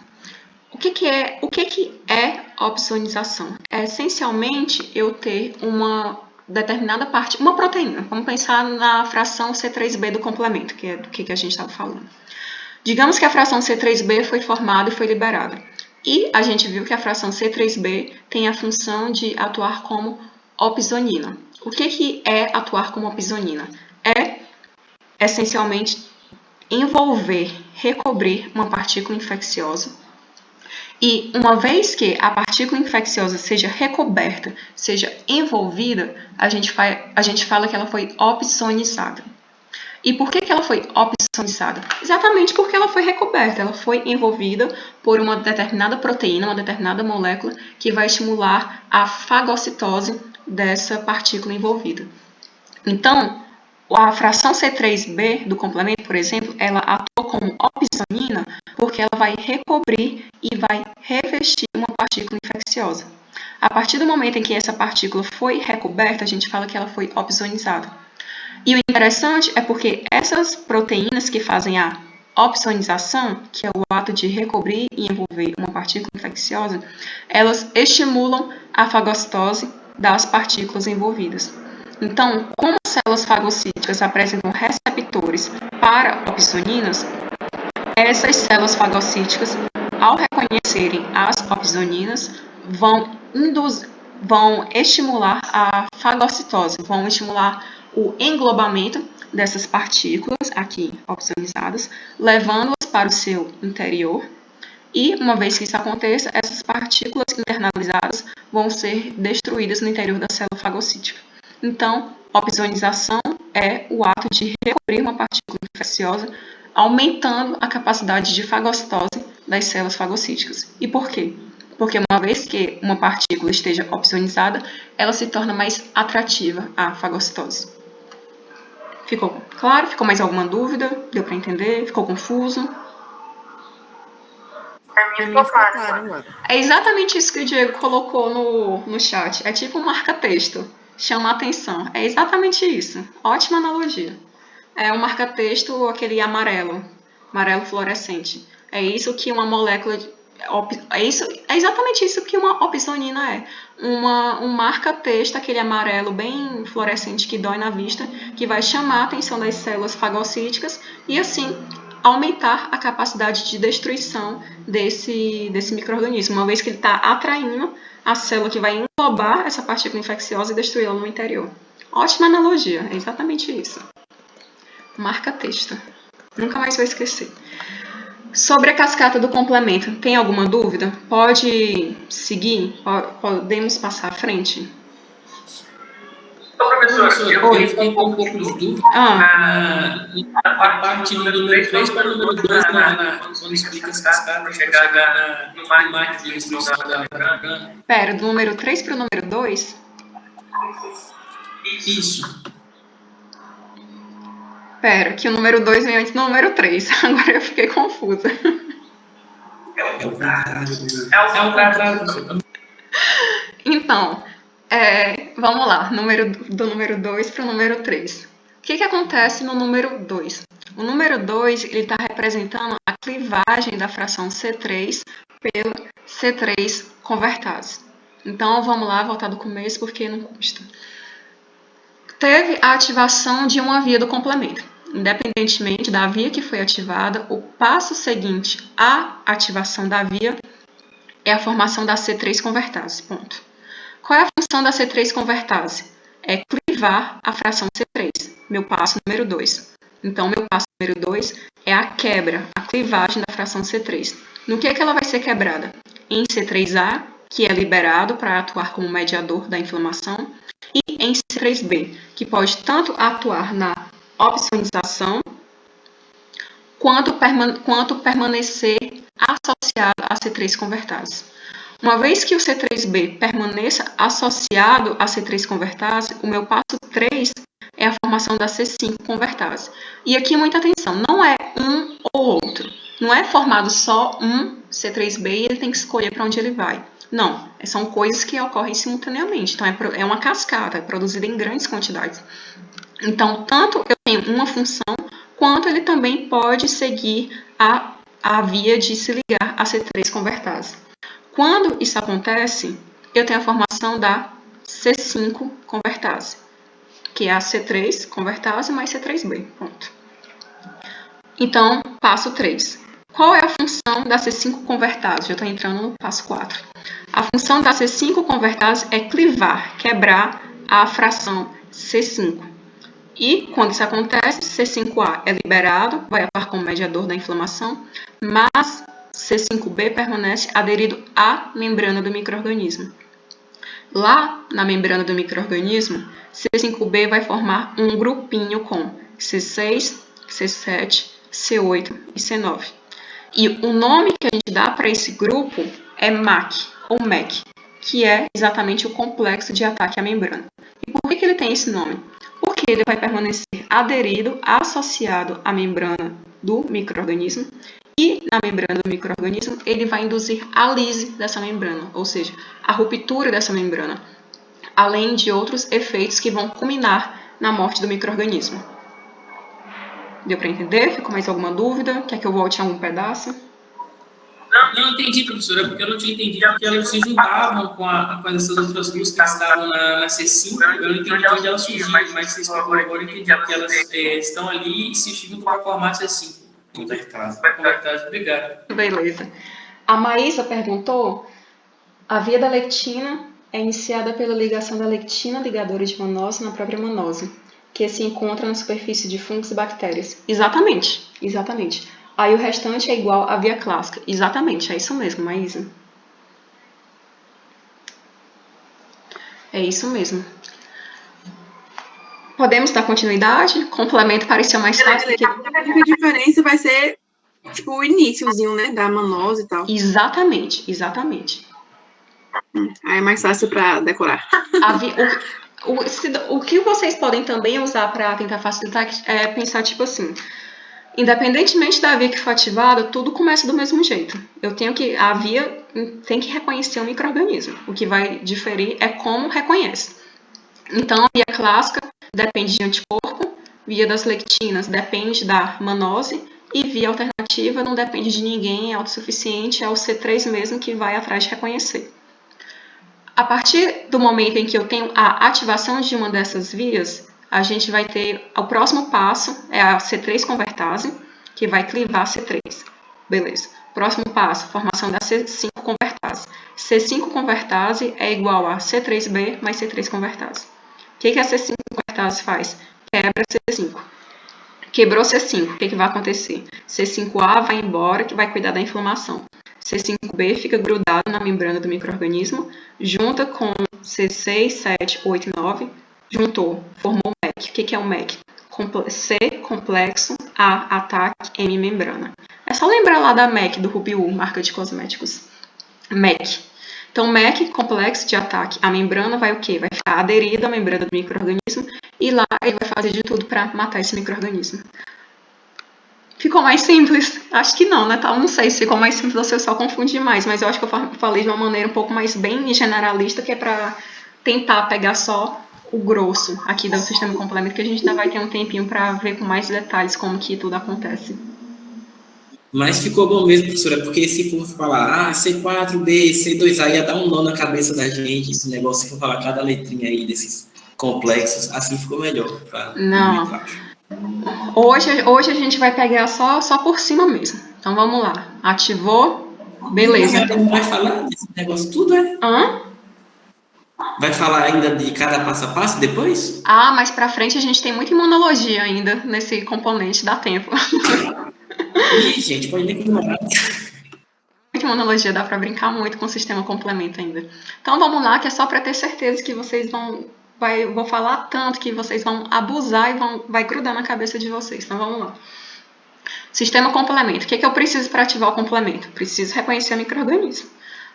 A: O que é opsonização? É essencialmente eu ter uma determinada parte, uma proteína. Vamos pensar na fração C3b do complemento, que é do que a gente estava falando. Digamos que a fração C3b foi formada e foi liberada. E a gente viu que a fração C3b tem a função de atuar como opsonina. O que é atuar como opsonina? É essencialmente envolver, recobrir uma partícula infecciosa. E uma vez que a partícula infecciosa seja recoberta, seja envolvida, a gente fala que ela foi opsonizada. E por que ela foi opsonizada? Exatamente porque ela foi recoberta, ela foi envolvida por uma determinada proteína, uma determinada molécula que vai estimular a fagocitose dessa partícula envolvida. Então, a fração C3b do complemento, por exemplo, ela atua como opsonina porque ela vai recobrir e vai revestir uma partícula infecciosa. A partir do momento em que essa partícula foi recoberta, a gente fala que ela foi opsonizada. E o interessante é porque essas proteínas que fazem a opsonização, que é o ato de recobrir e envolver uma partícula infecciosa, elas estimulam a fagocitose das partículas envolvidas. Então, como as células fagocíticas apresentam receptores para opsoninas, essas células fagocíticas, ao reconhecerem as opsoninas, vão estimular a fagocitose, vão estimular o englobamento dessas partículas aqui opsonizadas, levando-as para o seu interior. E, uma vez que isso aconteça, essas partículas internalizadas vão ser destruídas no interior da célula fagocítica. Então, opsonização é o ato de recobrir uma partícula infecciosa, aumentando a capacidade de fagocitose das células fagocíticas. E por quê? Porque uma vez que uma partícula esteja opsonizada, ela se torna mais atrativa à fagocitose. Ficou claro? Ficou mais alguma dúvida? Deu para entender? Ficou confuso?
C: Ficou claro.
A: É exatamente isso que o Diego colocou no chat. É tipo um marca-texto. Chama a atenção. É exatamente isso. Ótima analogia. É um marca-texto, aquele amarelo fluorescente. É isso que uma molécula... É exatamente isso que uma opsonina é. Um marca-texto, aquele amarelo bem fluorescente que dói na vista, que vai chamar a atenção das células fagocíticas e, assim, aumentar a capacidade de destruição desse micro-organismo, uma vez que ele está atraindo a célula que vai englobar essa partícula infecciosa e destruí-la no interior. Ótima analogia, é exatamente isso. Marca-texto. Nunca mais vou esquecer. Sobre a cascata do complemento, tem alguma dúvida? Pode seguir? Podemos passar à frente?
B: Professor, eu fiquei com um pouco de dúvida a parte do número 3 para o número 2 quando explica as cascatas, chegar no marco de restrição da membrana.
A: Pera, do número 3 para o número 2?
B: Isso.
A: Pera, que o número 2 vem antes do número 3. Agora eu fiquei confusa.
B: É o contrário.
A: Então, vamos lá. Do número 2 para o número 3. O que acontece no número 2? O número 2 está representando a clivagem da fração C3 pela C3 convertase. Então, vamos lá, voltar do começo, porque não custa. Teve a ativação de uma via do complemento. Independentemente da via que foi ativada, o passo seguinte à ativação da via é a formação da C3 convertase. Ponto. Qual é a função da C3 convertase? É clivar a fração C3, meu passo número 2. Então, meu passo número 2 é a quebra, a clivagem da fração C3. No que ela vai ser quebrada? Em C3A, que é liberado para atuar como mediador da inflamação, e em C3B, que pode tanto atuar na opsonização, quanto permanecer associado à C3 convertase. Uma vez que o C3B permaneça associado à C3 convertase, o meu passo 3 é a formação da C5 convertase. E aqui muita atenção, não é um ou outro. Não é formado só um C3B e ele tem que escolher para onde ele vai. Não, são coisas que ocorrem simultaneamente. Então, é uma cascata, é produzida em grandes quantidades. Então, tanto eu tenho uma função, quanto ele também pode seguir a via de se ligar a C3 convertase. Quando isso acontece, eu tenho a formação da C5 convertase, que é a C3 convertase mais C3B. Ponto. Então, passo 3. Qual é a função da C5 convertase? Já estou entrando no passo 4. A função da C5 convertase é clivar, quebrar a fração C5. E, quando isso acontece, C5A é liberado, vai atuar como mediador da inflamação, mas C5B permanece aderido à membrana do micro-organismo. Lá na membrana do micro-organismo, C5B vai formar um grupinho com C6, C7, C8 e C9. E o nome que a gente dá para esse grupo é MAC, ou MEC, que é exatamente o complexo de ataque à membrana. E por que ele tem esse nome? Porque ele vai permanecer aderido, associado à membrana do micro-organismo, e na membrana do micro-organismo ele vai induzir a lise dessa membrana, ou seja, a ruptura dessa membrana, além de outros efeitos que vão culminar na morte do micro-organismo. Deu para entender? Ficou mais alguma dúvida? Quer que eu volte a algum pedaço?
B: Não entendi, professora, porque eu não tinha entendido que elas se juntavam com essas outras duas que estavam na C5. Eu não entendi onde elas surgiam, mas vocês agora eu entendi que elas estão ali e se juntam para formar a C5. Convertase. Obrigado.
A: Beleza. A Maísa perguntou: a via da lectina é iniciada pela ligação da lectina ligadora de manose na própria manose, que se encontra na superfície de fungos e bactérias. Exatamente. Aí o restante é igual à via clássica. Exatamente, é isso mesmo, Maísa. É isso mesmo. Podemos dar continuidade? Complemento pareceu mais fácil.
D: A única diferença vai ser tipo o iniciozinho, né, da manose e tal.
A: Exatamente.
D: Aí é mais fácil para decorar.
A: O que vocês podem também usar para tentar facilitar é pensar tipo assim: independentemente da via que for ativada, tudo começa do mesmo jeito. A via tem que reconhecer o micro-organismo. O que vai diferir é como reconhece. Então, a via clássica depende de anticorpo, via das lectinas depende da manose, e via alternativa não depende de ninguém, é autossuficiente, é o C3 mesmo que vai atrás de reconhecer. A partir do momento em que eu tenho a ativação de uma dessas vias, a gente vai ter o próximo passo, é a C3 convertase, que vai clivar C3. Beleza. Próximo passo, formação da C5 convertase. C5 convertase é igual a C3B mais C3 convertase. O que a C5 convertase faz? Quebra C5. Quebrou C5, o que vai acontecer? C5A vai embora, que vai cuidar da inflamação. C5B fica grudado na membrana do micro-organismo, junta com C6, 7, 8 e 9, juntou, formou o MEC. O que é o MEC? C, complexo, A, ataque, M, membrana. É só lembrar lá da MEC, do Rubiu, marca de cosméticos. MEC. Então, MEC, complexo de ataque, a membrana vai o quê? Vai ficar aderida à membrana do micro-organismo e lá ele vai fazer de tudo para matar esse micro-organismo. Ficou mais simples? Acho que não, né? Não sei se ficou mais simples ou se eu só confundi mais, mas eu acho que eu falei de uma maneira um pouco mais bem generalista, que é para tentar pegar só o grosso aqui do sistema complemento, que a gente ainda vai ter um tempinho para ver com mais detalhes como que tudo acontece.
B: Mas ficou bom mesmo, professora, porque se for falar C4B, C2A, ia dar um nó na cabeça da gente, esse negócio, se for falar cada letrinha aí desses complexos, assim ficou melhor.
A: Não. Hoje a gente vai pegar só por cima mesmo. Então vamos lá. Ativou. Beleza.
B: Não vai falar desse negócio tudo, é? Vai falar ainda de cada passo a passo depois?
A: Mais pra frente a gente tem muita imunologia ainda nesse componente, dá tempo.
B: Ih, gente, pode nem demorar.
A: Muita imunologia, dá pra brincar muito com o sistema complemento ainda. Então vamos lá, que é só pra ter certeza que vocês vou falar tanto que vocês vão abusar e vai grudar na cabeça de vocês. Então vamos lá. Sistema complemento. O que eu preciso para ativar o complemento? Preciso reconhecer o micro-organismo.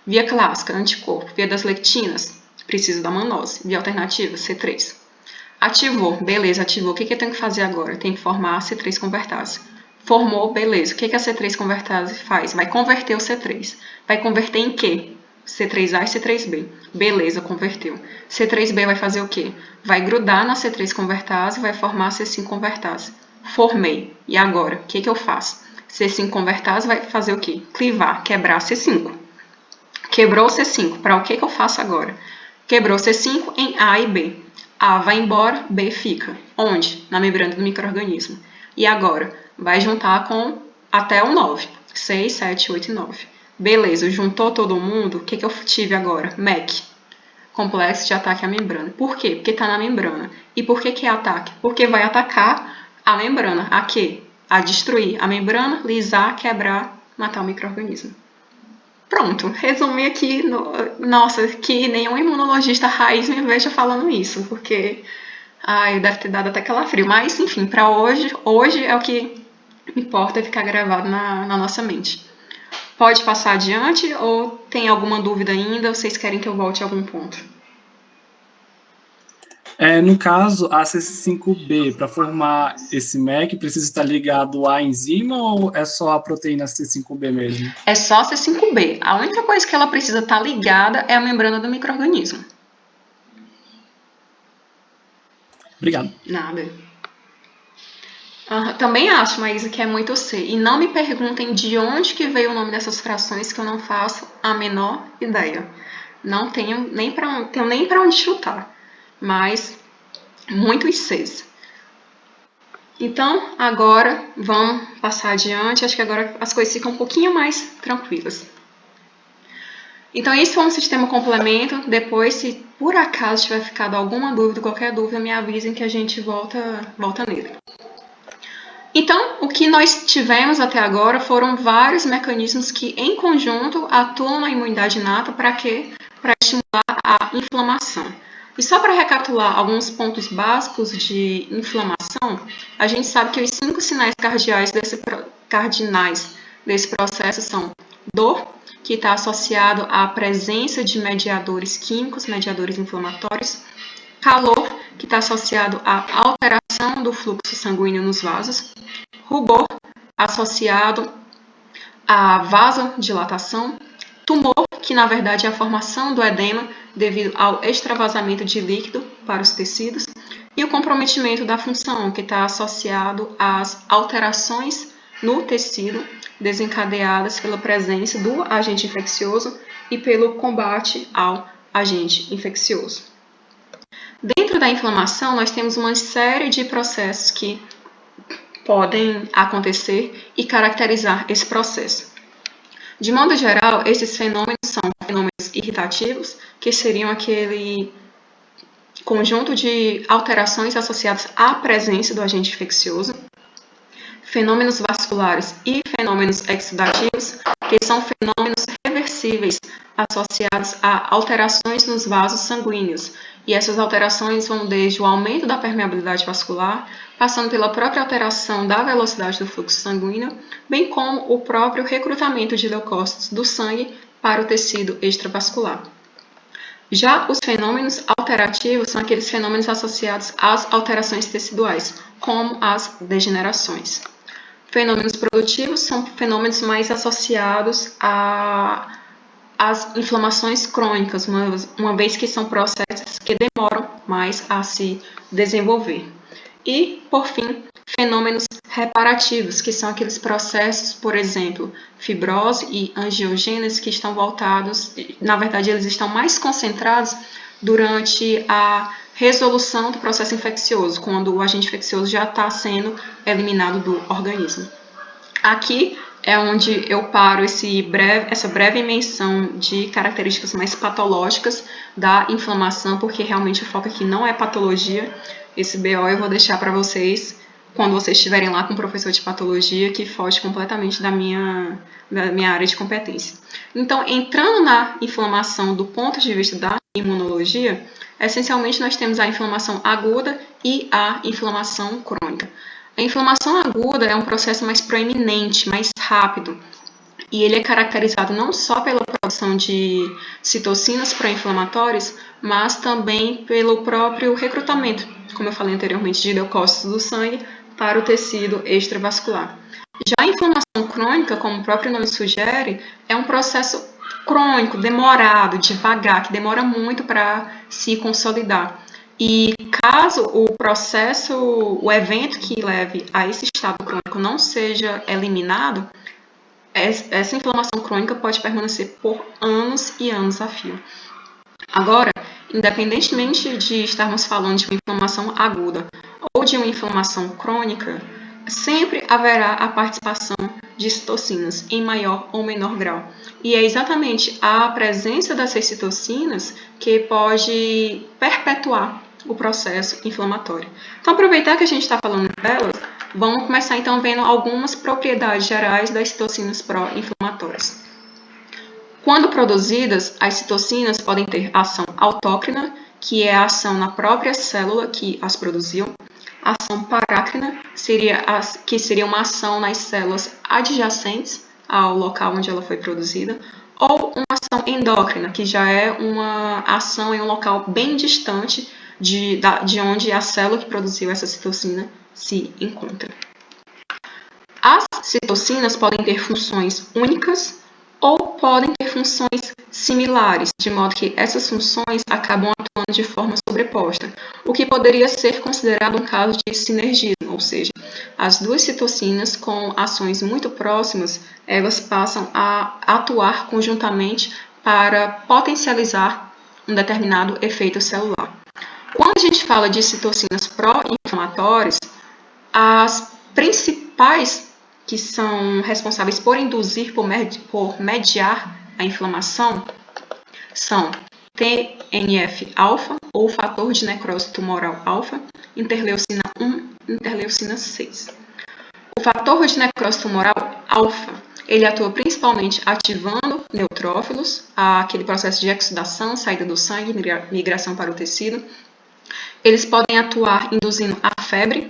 A: Via clássica, anticorpo. Via das lectinas, preciso da mannose. Via alternativa, C3. Ativou, beleza, ativou. O que eu tenho que fazer agora? Eu tenho que formar a C3 convertase. Formou, beleza. O que a C3 convertase faz? Vai converter o C3. Vai converter em quê? C3A e C3B. Beleza, converteu. C3B vai fazer o quê? Vai grudar na C3 convertase e vai formar a C5 convertase. Formei. E agora? O que eu faço? C5 convertase vai fazer o quê? Clivar, quebrar C5. Quebrou C5. Para o que eu faço agora? Quebrou C5 em A e B. A vai embora, B fica. Onde? Na membrana do micro-organismo. E agora? Vai juntar com até o 9. 6, 7, 8 e 9. Beleza, juntou todo mundo. O que eu tive agora? MEC. Complexo de ataque à membrana. Por quê? Porque está na membrana. E por que é ataque? Porque vai atacar a membrana. A quê? A destruir a membrana, lisar, quebrar, matar o micro-organismo. Pronto, resumi aqui. Nossa, que nenhum imunologista raiz me veja falando isso, porque deve ter dado até calafrio. Mas, enfim, para hoje é o que importa ficar gravado na nossa mente. Pode passar adiante ou tem alguma dúvida ainda? Ou vocês querem que eu volte a algum ponto?
E: No caso, a C5B, para formar esse MEC, precisa estar ligado à enzima ou é só a proteína C5B mesmo?
A: É só C5B. A única coisa que ela precisa estar ligada é a membrana do micro-organismo.
E: Obrigado.
A: Nada. Também acho, Maísa, que é muito C. E não me perguntem de onde que veio o nome dessas frações, que eu não faço a menor ideia. Não tenho nem para onde chutar. Mas muitos Cs. Então, agora vamos passar adiante. Acho que agora as coisas ficam um pouquinho mais tranquilas. Então, esse foi um sistema complemento. Depois, se por acaso tiver ficado alguma dúvida, qualquer dúvida, me avisem que a gente volta nele. Então, o que nós tivemos até agora foram vários mecanismos que, em conjunto, atuam na imunidade inata para quê? Para estimular a inflamação. E só para recapitular alguns pontos básicos de inflamação, a gente sabe que os 5 sinais cardinais desse processo são dor, que está associado à presença de mediadores químicos, mediadores inflamatórios, calor, que está associado à alteração do fluxo sanguíneo nos vasos, rubor, associado à vasodilatação, tumor, que na verdade é a formação do edema devido ao extravasamento de líquido para os tecidos, e o comprometimento da função, que está associado às alterações no tecido desencadeadas pela presença do agente infeccioso e pelo combate ao agente infeccioso. Dentro da inflamação, nós temos uma série de processos que podem acontecer e caracterizar esse processo. De modo geral, esses fenômenos são fenômenos irritativos, que seriam aquele conjunto de alterações associadas à presença do agente infeccioso, fenômenos vasculares e fenômenos exudativos, que são fenômenos reversíveis associados a alterações nos vasos sanguíneos. E essas alterações vão desde o aumento da permeabilidade vascular, passando pela própria alteração da velocidade do fluxo sanguíneo, bem como o próprio recrutamento de leucócitos do sangue para o tecido extravascular. Já os fenômenos alterativos são aqueles fenômenos associados às alterações teciduais, como as degenerações. Fenômenos produtivos são fenômenos mais associados à as inflamações crônicas, uma vez que são processos que demoram mais a se desenvolver. E, por fim, fenômenos reparativos, que são aqueles processos, por exemplo, fibrose e angiogênese, que estão voltados, na verdade, eles estão mais concentrados durante a resolução do processo infeccioso, quando o agente infeccioso já está sendo eliminado do organismo. Aqui é onde eu paro essa breve menção de características mais patológicas da inflamação, porque realmente o foco aqui não é patologia. Esse BO eu vou deixar para vocês quando vocês estiverem lá com o professor de patologia, que foge completamente da minha área de competência. Então, entrando na inflamação do ponto de vista da imunologia, essencialmente nós temos a inflamação aguda e a inflamação crônica. A inflamação aguda é um processo mais proeminente, mais rápido, e ele é caracterizado não só pela produção de citocinas pró-inflamatórias, mas também pelo próprio recrutamento, como eu falei anteriormente, de leucócitos do sangue para o tecido extravascular. Já a inflamação crônica, como o próprio nome sugere, é um processo crônico, demorado, devagar, que demora muito para se consolidar. E caso o evento que leve a esse estado crônico não seja eliminado, essa inflamação crônica pode permanecer por anos e anos a fio. Agora, independentemente de estarmos falando de uma inflamação aguda ou de uma inflamação crônica, sempre haverá a participação de citocinas em maior ou menor grau. E é exatamente a presença dessas citocinas que pode perpetuar o processo inflamatório. Então, aproveitar que a gente está falando delas, vamos começar então vendo algumas propriedades gerais das citocinas pró-inflamatórias. Quando produzidas, as citocinas podem ter ação autócrina, que é a ação na própria célula que as produziu. Ação parácrina, que seria uma ação nas células adjacentes ao local onde ela foi produzida. Ou uma ação endócrina, que já é uma ação em um local bem distante de onde a célula que produziu essa citocina se encontra. As citocinas podem ter funções únicas ou podem ter funções similares, de modo que essas funções acabam atuando de forma sobreposta, o que poderia ser considerado um caso de sinergismo, ou seja, as duas citocinas com ações muito próximas, elas passam a atuar conjuntamente para potencializar um determinado efeito celular. Quando a gente fala de citocinas pró-inflamatórias, as principais que são responsáveis por induzir, por mediar a inflamação, são TNF-alfa, ou fator de necrose tumoral alfa, interleucina 1, interleucina 6. O fator de necrose tumoral alfa, ele atua principalmente ativando neutrófilos, aquele processo de exudação, saída do sangue, migração para o tecido. Eles podem atuar induzindo a febre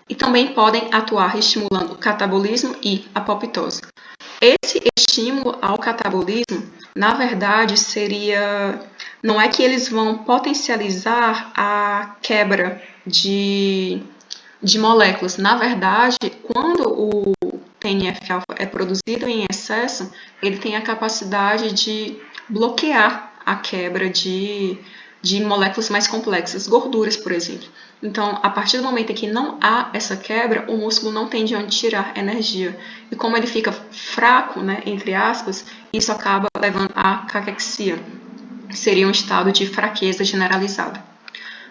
A: e também podem atuar estimulando o catabolismo e a apoptose. Esse estímulo ao catabolismo, na verdade, não é que eles vão potencializar a quebra de moléculas. Na verdade, quando o TNF-alfa é produzido em excesso, ele tem a capacidade de bloquear a quebra de moléculas mais complexas, gorduras, por exemplo. Então, a partir do momento em que não há essa quebra, o músculo não tem de onde tirar energia. E como ele fica fraco, né, entre aspas, isso acaba levando à caquexia, que seria um estado de fraqueza generalizada.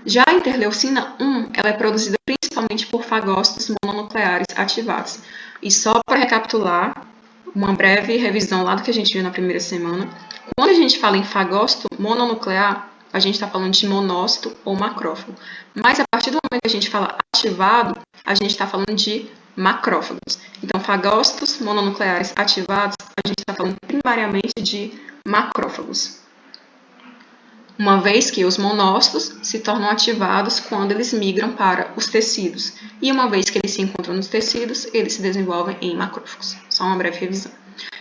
A: Já a interleucina 1, ela é produzida principalmente por fagócitos mononucleares ativados. E só para recapitular, uma breve revisão lá do que a gente viu na primeira semana, quando a gente fala em fagócito mononuclear, a gente está falando de monócito ou macrófago. Mas a partir do momento que a gente fala ativado, a gente está falando de macrófagos. Então, fagócitos mononucleares ativados, a gente está falando primariamente de macrófagos. Uma vez que os monócitos se tornam ativados quando eles migram para os tecidos. E uma vez que eles se encontram nos tecidos, eles se desenvolvem em macrófagos. Só uma breve revisão.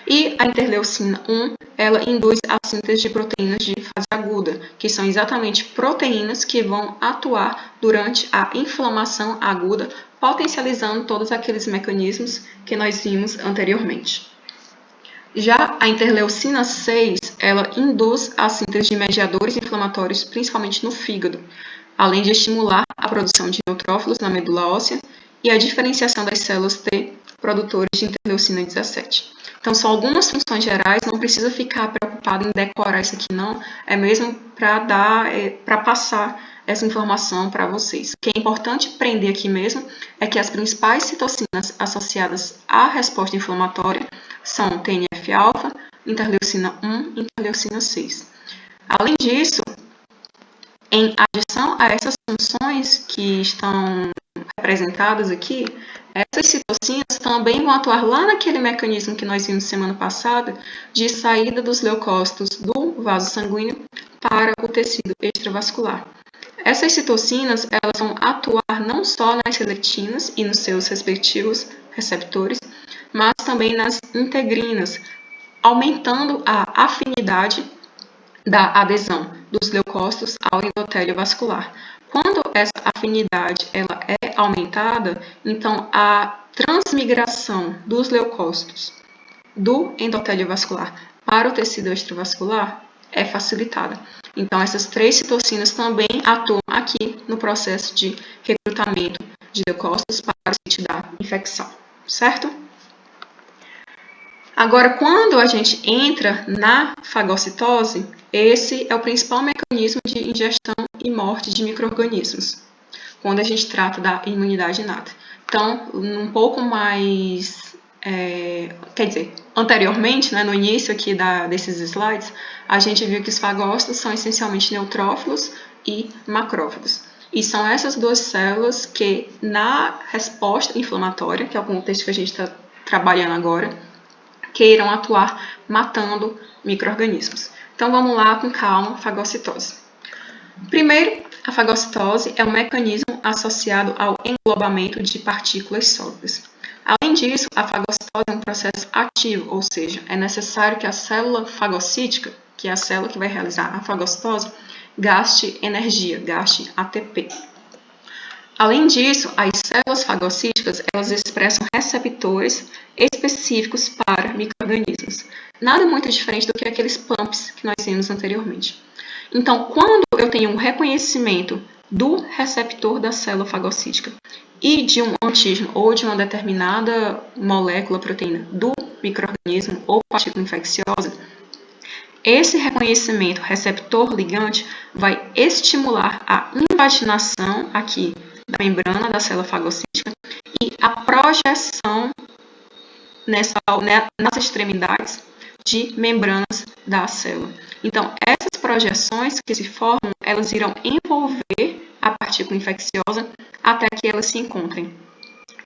A: E a interleucina 1, ela induz a síntese de proteínas de fase aguda, que são exatamente proteínas que vão atuar durante a inflamação aguda, potencializando todos aqueles mecanismos que nós vimos anteriormente. Já a interleucina 6, ela induz a síntese de mediadores inflamatórios, principalmente no fígado, além de estimular a produção de neutrófilos na medula óssea e a diferenciação das células T produtoras de interleucina 17. Então, são algumas funções gerais, não precisa ficar preocupado em decorar isso aqui, não. É mesmo para passar essa informação para vocês. O que é importante prender aqui mesmo é que as principais citocinas associadas à resposta inflamatória são TNF-alfa, interleucina 1 e interleucina 6. Além disso, em adição a essas funções que estão representadas aqui, essas citocinas também vão atuar lá naquele mecanismo que nós vimos semana passada de saída dos leucócitos do vaso sanguíneo para o tecido extravascular. Essas citocinas elas vão atuar não só nas selectinas e nos seus respectivos receptores, mas também nas integrinas, aumentando a afinidade da adesão dos leucócitos ao endotélio vascular. Quando essa afinidade ela é aumentada, então a transmigração dos leucócitos do endotélio vascular para o tecido extravascular é facilitada. Então, essas 3 citocinas também atuam aqui no processo de recrutamento de leucócitos para o sítio da infecção, certo? Agora, quando a gente entra na fagocitose, esse é o principal mecanismo de ingestão e morte de micro-organismos, quando a gente trata da imunidade inata. Então, um pouco mais, anteriormente, né, no início aqui desses slides, a gente viu que os fagócitos são essencialmente neutrófilos e macrófagos. E são essas duas células que, na resposta inflamatória, que é o contexto que a gente está trabalhando agora, queiram atuar matando micro-organismos. Então, vamos lá com calma, fagocitose. Primeiro, a fagocitose é um mecanismo associado ao englobamento de partículas sólidas. Além disso, a fagocitose é um processo ativo, ou seja, é necessário que a célula fagocítica, que é a célula que vai realizar a fagocitose, gaste energia, gaste ATP. Além disso, as células fagocíticas elas expressam receptores específicos para micro-organismos. Nada muito diferente do que aqueles pumps que nós vimos anteriormente. Então, quando eu tenho um reconhecimento do receptor da célula fagocítica e de um antígeno ou de uma determinada molécula, proteína do micro-organismo ou partícula infecciosa, esse reconhecimento receptor-ligante vai estimular a invaginação aqui da membrana da célula fagocítica e a projeção nas extremidades de membranas da célula. Então, essas projeções que se formam, elas irão envolver a partícula infecciosa até que elas se encontrem.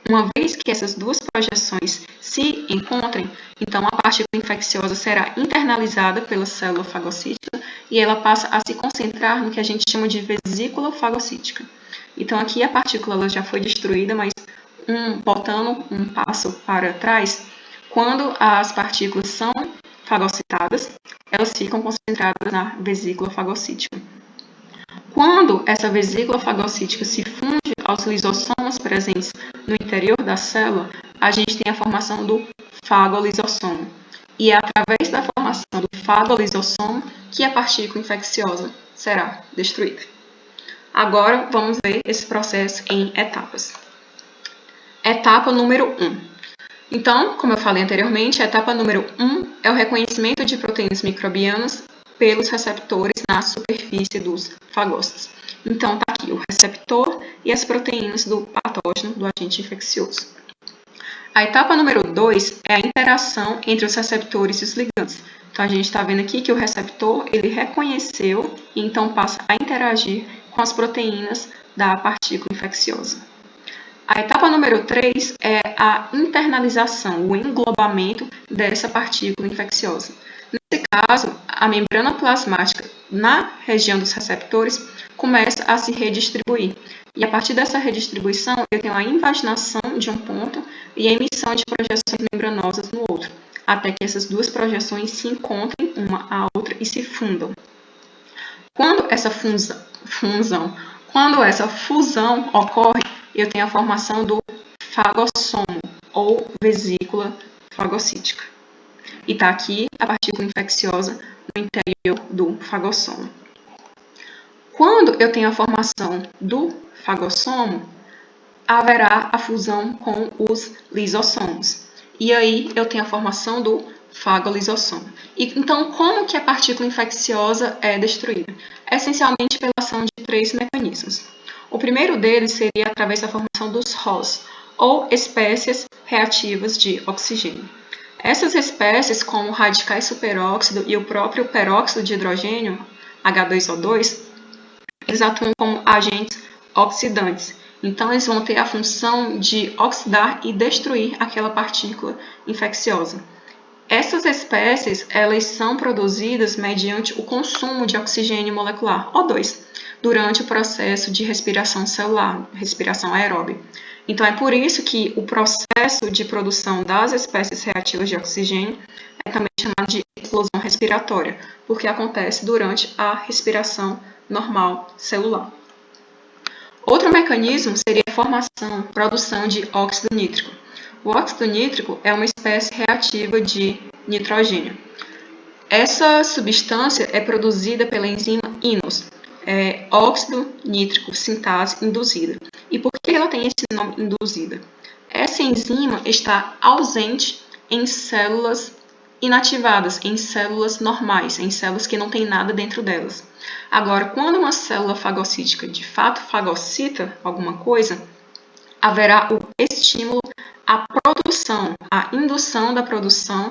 A: Uma vez que essas duas projeções se encontrem, então a partícula infecciosa será internalizada pela célula fagocítica e ela passa a se concentrar no que a gente chama de vesícula fagocítica. Então aqui a partícula ela já foi destruída, mas voltando um passo para trás, quando as partículas são fagocitadas, elas ficam concentradas na vesícula fagocítica. Quando essa vesícula fagocítica se funde aos lisossomos presentes no interior da célula, a gente tem a formação do fagolisossomo. E é através da formação do fagolisossomo que a partícula infecciosa será destruída. Agora, vamos ver esse processo em etapas. Etapa número 1. Então, como eu falei anteriormente, a etapa número 1 é o reconhecimento de proteínas microbianas pelos receptores na superfície dos fagócitos. Então, está aqui o receptor e as proteínas do patógeno, do agente infeccioso. A etapa número 2 é a interação entre os receptores e os ligandes. Então, a gente está vendo aqui que o receptor ele reconheceu e então passa a interagir com as proteínas da partícula infecciosa. A etapa número 3 é a internalização, o englobamento dessa partícula infecciosa. Nesse caso, a membrana plasmática na região dos receptores começa a se redistribuir. E a partir dessa redistribuição, eu tenho a invaginação de um ponto e a emissão de projeções membranosas no outro, até que essas duas projeções se encontrem uma à outra e se fundam. Quando essa fusão ocorre, eu tenho a formação do fagossomo, ou vesícula fagocítica. E está aqui a partícula infecciosa no interior do fagossomo. Quando eu tenho a formação do fagossomo, haverá a fusão com os lisossomos. E aí eu tenho a formação do fagolisossomo. Então, como que a partícula infecciosa é destruída? Essencialmente pela ação de 3 mecanismos. O primeiro deles seria através da formação dos ROS, ou espécies reativas de oxigênio. Essas espécies, como radicais superóxido e o próprio peróxido de hidrogênio, H2O2, eles atuam como agentes oxidantes. Então, eles vão ter a função de oxidar e destruir aquela partícula infecciosa. Essas espécies, elas são produzidas mediante o consumo de oxigênio molecular, O2, durante o processo de respiração celular, respiração aeróbica. Então, é por isso que o processo de produção das espécies reativas de oxigênio é também chamado de explosão respiratória, porque acontece durante a respiração normal celular. Outro mecanismo seria a formação, produção de óxido nítrico. O óxido nítrico é uma espécie reativa de nitrogênio. Essa substância é produzida pela enzima INOS, óxido nítrico sintase induzida. E por que ela tem esse nome induzida? Essa enzima está ausente em células inativadas, em células normais, em células que não tem nada dentro delas. Agora, quando uma célula fagocítica de fato fagocita alguma coisa, haverá o estímulo à produção, à indução da produção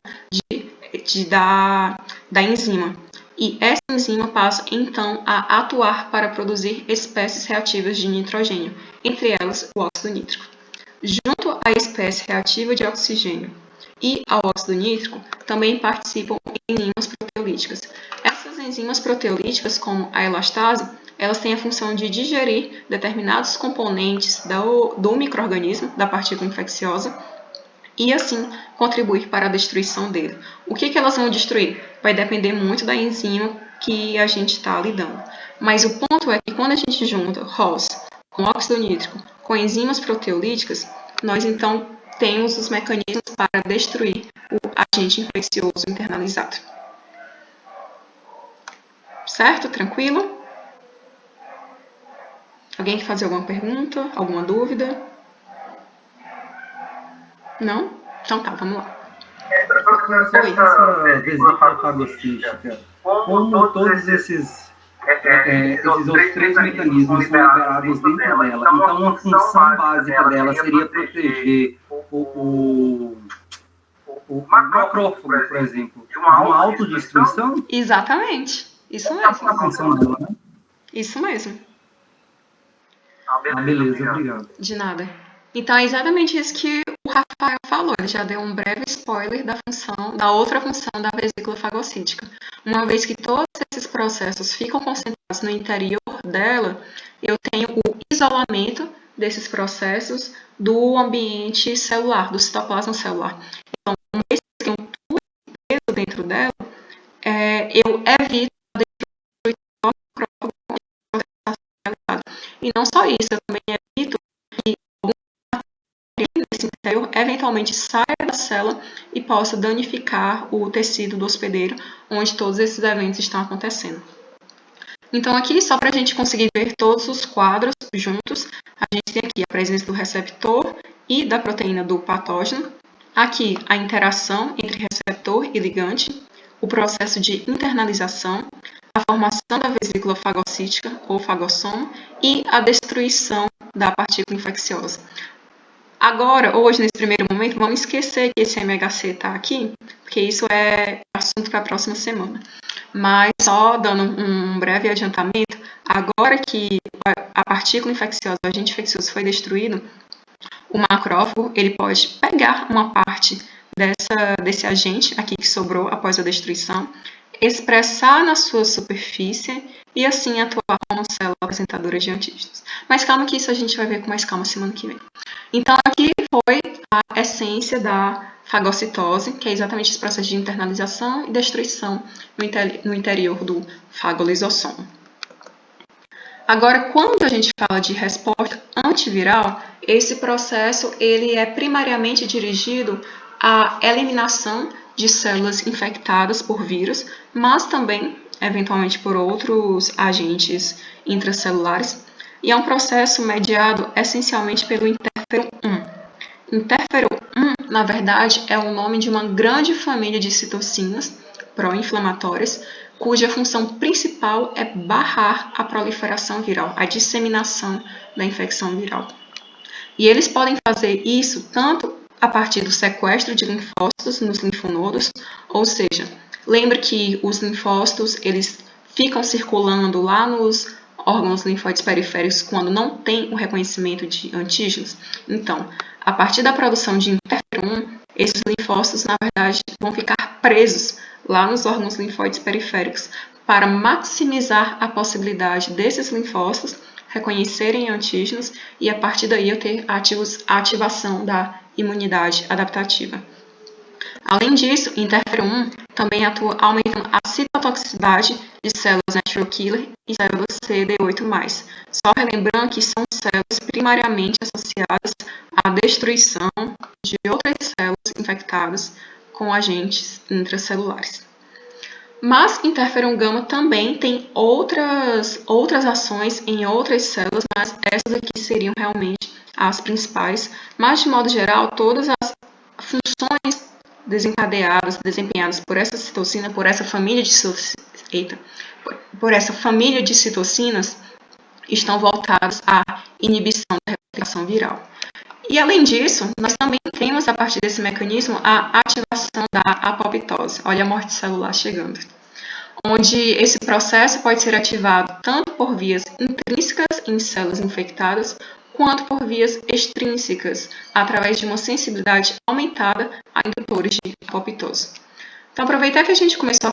A: da enzima. E essa enzima passa, então, a atuar para produzir espécies reativas de nitrogênio, entre elas o óxido nítrico. Junto à espécie reativa de oxigênio e ao óxido nítrico, também participam enzimas proteolíticas. Essas enzimas proteolíticas, como a elastase, elas têm a função de digerir determinados componentes do micro-organismo, da partícula infecciosa, e assim contribuir para a destruição dele. O que elas vão destruir? Vai depender muito da enzima que a gente está lidando. Mas o ponto é que quando a gente junta ROS com óxido nítrico, com enzimas proteolíticas, nós então temos os mecanismos para destruir o agente infeccioso internalizado. Certo? Tranquilo? Alguém quer fazer alguma pergunta? Alguma dúvida? Não? Então tá, vamos lá.
F: Sobre essa vesícula fagocítica, como todos esses outros 3 mecanismos são liberados dentro dela, então uma função básica dela seria proteger o macrófago, por exemplo, de uma autodestruição?
A: Exatamente. Isso mesmo.
F: A função dela, né?
A: Isso mesmo.
F: Beleza, obrigado.
A: De nada. Então, é exatamente isso que o Rafael falou. Ele já deu um breve spoiler da outra função da vesícula fagocítica. Uma vez que todos esses processos ficam concentrados no interior dela, eu tenho o isolamento desses processos do ambiente celular, do citoplasma celular. Então, uma vez que eu tenho tudo preso dentro dela, eu evito a destruição do macrófago. E não só isso, eu também evito que esse interior eventualmente saia da célula e possa danificar o tecido do hospedeiro, onde todos esses eventos estão acontecendo. Então, aqui, só para a gente conseguir ver todos os quadros juntos, a gente tem aqui a presença do receptor e da proteína do patógeno, aqui a interação entre receptor e ligante, o processo de internalização, a formação da vesícula fagocítica ou fagossomo e a destruição da partícula infecciosa. Agora, hoje, nesse primeiro momento, vamos esquecer que esse MHC está aqui, porque isso é assunto para a próxima semana. Mas, só dando um breve adiantamento, agora que a partícula infecciosa, o agente infeccioso foi destruído, o macrófago ele pode pegar uma parte desse agente aqui que sobrou após a destruição, expressar na sua superfície e assim atuar como célula apresentadora de antígenos. Mas calma que isso a gente vai ver com mais calma semana que vem. Então aqui foi a essência da fagocitose, que é exatamente esse processo de internalização e destruição no interior do fagolisossomo. Agora, quando a gente fala de resposta antiviral, esse processo ele é primariamente dirigido à eliminação de células infectadas por vírus, mas também, eventualmente, por outros agentes intracelulares, e é um processo mediado essencialmente pelo interferon 1. Interferon 1, na verdade, é o nome de uma grande família de citocinas pró-inflamatórias, cuja função principal é barrar a proliferação viral, a disseminação da infecção viral. E eles podem fazer isso tanto a partir do sequestro de linfócitos nos linfonodos, ou seja, lembre que os linfócitos eles ficam circulando lá nos órgãos linfóides periféricos quando não tem o reconhecimento de antígenos. Então, a partir da produção de interferon 1, esses linfócitos, na verdade, vão ficar presos lá nos órgãos linfóides periféricos para maximizar a possibilidade desses linfócitos reconhecerem antígenos e, a partir daí, eu ter a ativação da imunidade adaptativa. Além disso, interferon 1 também atua aumentando a citotoxicidade de células natural killer e células CD8+. Só relembrando que são células primariamente associadas à destruição de outras células infectadas com agentes intracelulares. Mas interferon gama também tem outras ações em outras células, mas essas aqui seriam realmente as principais. Mas, de modo geral, todas as funções desempenhadas por essa citocina, por essa família de citocinas, estão voltadas à inibição da replicação viral. E, além disso, nós também temos, a partir desse mecanismo, a ativação da apoptose. Olha a morte celular chegando. Onde esse processo pode ser ativado tanto por vias intrínsecas em células infectadas, quanto por vias extrínsecas, através de uma sensibilidade aumentada a indutores de apoptose. Então, aproveitar que a gente começou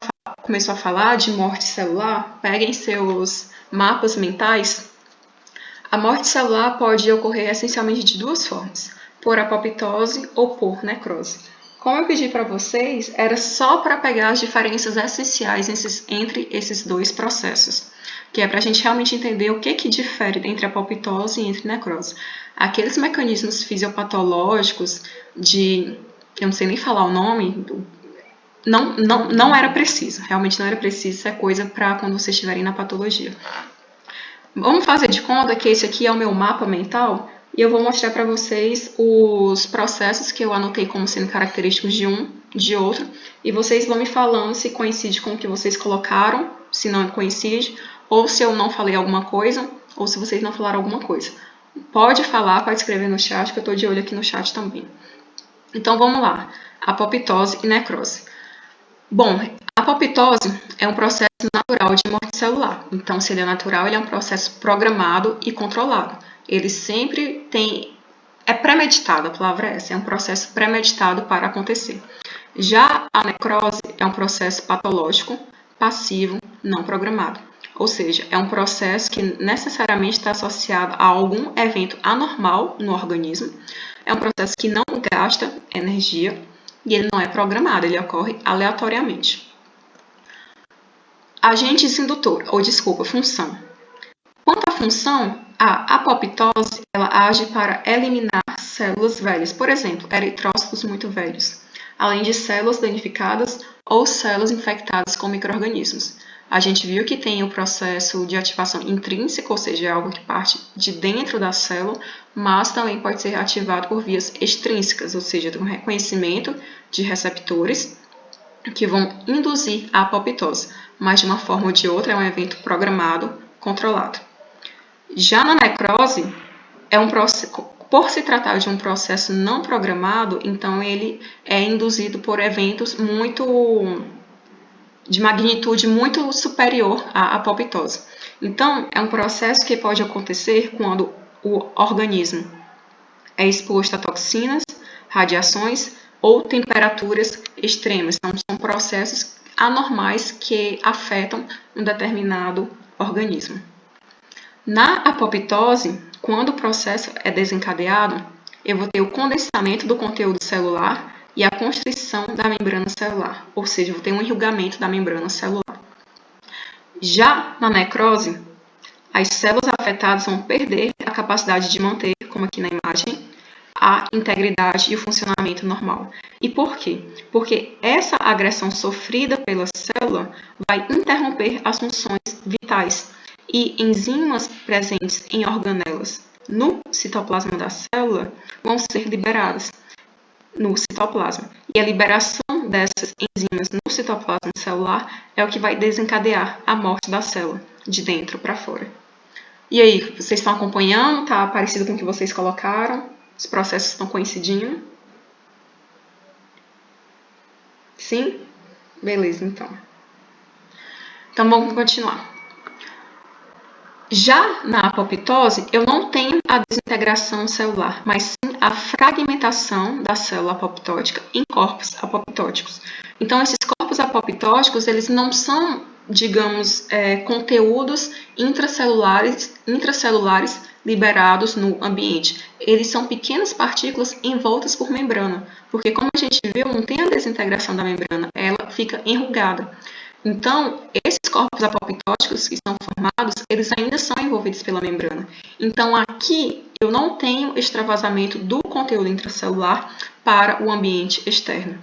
A: a falar de morte celular, peguem seus mapas mentais. A morte celular pode ocorrer essencialmente de duas formas, por apoptose ou por necrose. Como eu pedi para vocês, era só para pegar as diferenças essenciais entre esses dois processos, que é para a gente realmente entender o que difere entre apoptose e entre necrose. Aqueles mecanismos fisiopatológicos eu não sei nem falar o nome, não era preciso, realmente não era preciso, isso é coisa para quando vocês estiverem na patologia. Vamos fazer de conta que esse aqui é o meu mapa mental e eu vou mostrar para vocês os processos que eu anotei como sendo característicos de um, de outro, e vocês vão me falando se coincide com o que vocês colocaram, se não coincide, ou se eu não falei alguma coisa, ou se vocês não falaram alguma coisa. Pode falar, pode escrever no chat, que eu estou de olho aqui no chat também. Então vamos lá, apoptose e necrose. Bom, a apoptose é um processo natural de morte celular. Então, se ele é natural, ele é um processo programado e controlado. Ele sempre é premeditado, a palavra é essa, é um processo premeditado para acontecer. Já a necrose é um processo patológico, passivo, não programado. Ou seja, é um processo que necessariamente está associado a algum evento anormal no organismo. É um processo que não gasta energia e ele não é programado, ele ocorre aleatoriamente. Agentes indutor, função. Quanto à função, a apoptose ela age para eliminar células velhas, por exemplo, eritrócitos muito velhos, além de células danificadas ou células infectadas com micro-organismos. A gente viu que tem o processo de ativação intrínseca, ou seja, é algo que parte de dentro da célula, mas também pode ser ativado por vias extrínsecas, ou seja, do reconhecimento de receptores que vão induzir a apoptose, mas de uma forma ou de outra é um evento programado, controlado. Já na necrose, por se tratar de um processo não programado, então ele é induzido por eventos de magnitude muito superior à apoptose. Então, é um processo que pode acontecer quando o organismo é exposto a toxinas, radiações ou temperaturas extremas. Então, são processos anormais que afetam um determinado organismo. Na apoptose, quando o processo é desencadeado, eu vou ter o condensamento do conteúdo celular e a constrição da membrana celular, ou seja, eu vou ter um enrugamento da membrana celular. Já na necrose, as células afetadas vão perder a capacidade de manter, como aqui na imagem, a integridade e o funcionamento normal. E por quê? Porque essa agressão sofrida pela célula vai interromper as funções vitais e enzimas presentes em organelas no citoplasma da célula vão ser liberadas no citoplasma. E a liberação dessas enzimas no citoplasma celular é o que vai desencadear a morte da célula, de dentro para fora. E aí, vocês estão acompanhando? Está parecido com o que vocês colocaram? Os processos estão coincidindo? Sim? Beleza, então. Então, vamos continuar. Já na apoptose, eu não tenho a desintegração celular, mas sim a fragmentação da célula apoptótica em corpos apoptóticos. Então, esses corpos apoptóticos, eles não são, digamos, conteúdos intracelulares liberados no ambiente. Eles são pequenas partículas envoltas por membrana, porque como a gente viu, não tem a desintegração da membrana, ela fica enrugada. Então, esses corpos apoptóticos que são formados, eles ainda são envolvidos pela membrana. Então, aqui eu não tenho extravasamento do conteúdo intracelular para o ambiente externo.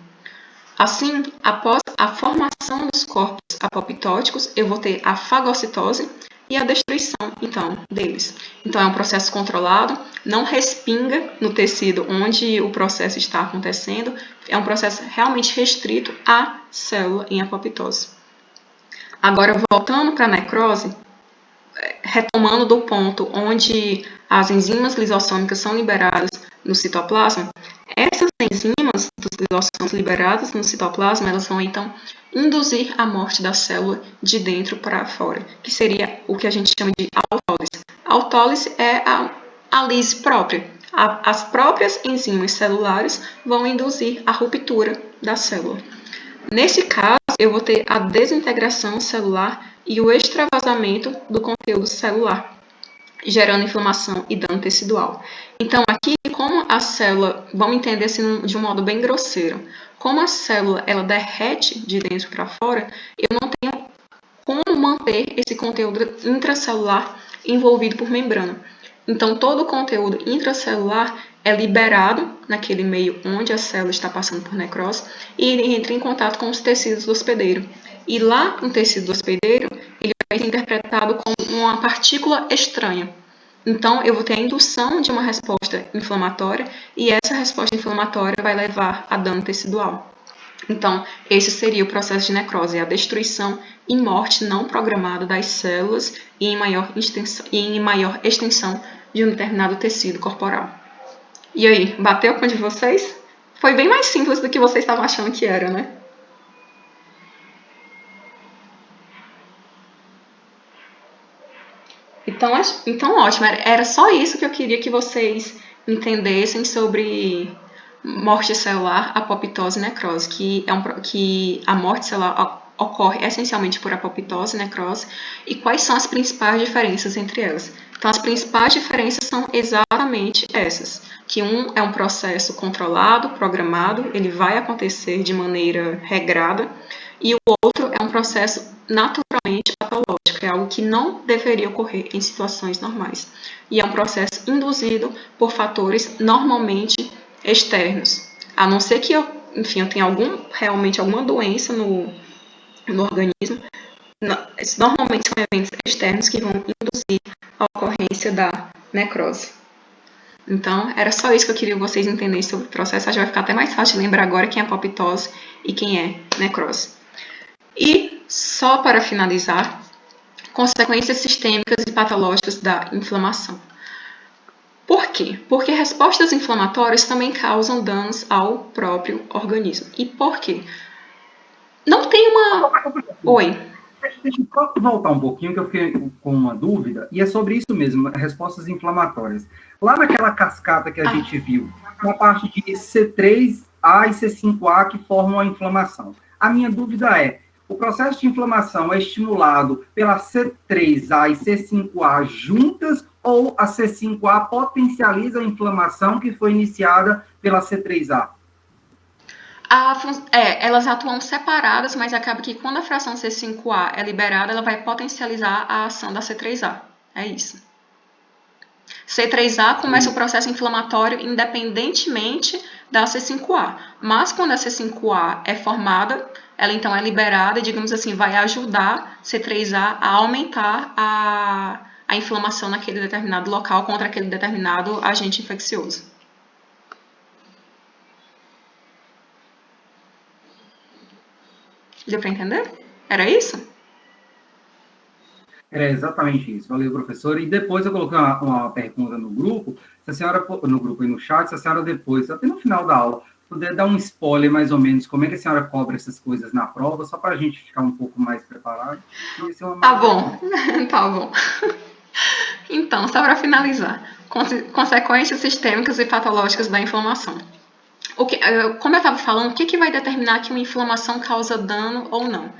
A: Assim, após a formação dos corpos apoptóticos, eu vou ter a fagocitose e a destruição, então, deles. Então, é um processo controlado, não respinga no tecido onde o processo está acontecendo, é um processo realmente restrito à célula em apoptose. Agora, voltando para a necrose, retomando do ponto onde as enzimas lisossômicas são liberadas no citoplasma, essas enzimas dos lisossomos liberadas no citoplasma, elas vão então induzir a morte da célula de dentro para fora, que seria o que a gente chama de autólise. A autólise é a lise própria. As próprias enzimas celulares vão induzir a ruptura da célula. Nesse caso, eu vou ter a desintegração celular e o extravasamento do conteúdo celular, gerando inflamação e dano tecidual. Então, aqui, como a célula, vamos entender assim de um modo bem grosseiro, como a célula ela derrete de dentro para fora, eu não tenho como manter esse conteúdo intracelular envolvido por membrana. Então, todo o conteúdo intracelular é liberado naquele meio onde a célula está passando por necrose e ele entra em contato com os tecidos do hospedeiro. E lá no tecido do hospedeiro, ele vai ser interpretado como uma partícula estranha. Então, eu vou ter a indução de uma resposta inflamatória e essa resposta inflamatória vai levar a dano tecidual. Então, esse seria o processo de necrose, a destruição e morte não programada das células e em maior extensão de um determinado tecido corporal. E aí, bateu com o de vocês? Foi bem mais simples do que vocês estavam achando que era, né? Então ótimo. Era só isso que eu queria que vocês entendessem sobre morte celular, apoptose e necrose, que a morte celular ocorre essencialmente por apoptose e necrose, e quais são as principais diferenças entre elas. Então, as principais diferenças são exatamente essas, que um é um processo controlado, programado, ele vai acontecer de maneira regrada, e o outro é um processo naturalmente patológico, é algo que não deveria ocorrer em situações normais. E é um processo induzido por fatores normalmente externos, a não ser que eu tenha realmente alguma doença no organismo, normalmente são eventos externos que vão induzir a ocorrência da necrose. Então, era só isso que eu queria que vocês entenderem sobre o processo. Acho que vai ficar até mais fácil de lembrar agora quem é apoptose e quem é necrose. E, só para finalizar, consequências sistêmicas e patológicas da inflamação. Por quê? Porque respostas inflamatórias também causam danos ao próprio organismo. E por quê? Não tem uma... Oi.
F: Deixa eu voltar um pouquinho, que eu fiquei com uma dúvida, e é sobre isso mesmo, respostas inflamatórias. Lá naquela cascata que a gente viu, na parte de C3A e C5A que formam a inflamação. A minha dúvida é, o processo de inflamação é estimulado pela C3A e C5A juntas, ou a C5A potencializa a inflamação que foi iniciada pela C3A?
A: Elas atuam separadas, mas acaba que quando a fração C5A é liberada, ela vai potencializar a ação da C3A. É isso. C3A começa o processo inflamatório independentemente da C5A. Mas quando a C5A é formada, ela então é liberada e, digamos assim, vai ajudar C3A a aumentar a inflamação naquele determinado local contra aquele determinado agente infeccioso. Deu para entender? Era isso?
F: É exatamente isso. Valeu, professor. E depois eu coloquei uma pergunta no grupo, se a senhora, no grupo e no chat, se a senhora depois, até no final da aula, puder dar um spoiler mais ou menos, como é que a senhora cobra essas coisas na prova, só para a gente ficar um pouco mais preparado.
A: Tá bom, tá bom. Então, só para finalizar, consequências sistêmicas e patológicas da inflamação. Como eu estava falando, o que vai determinar que uma inflamação causa dano ou não?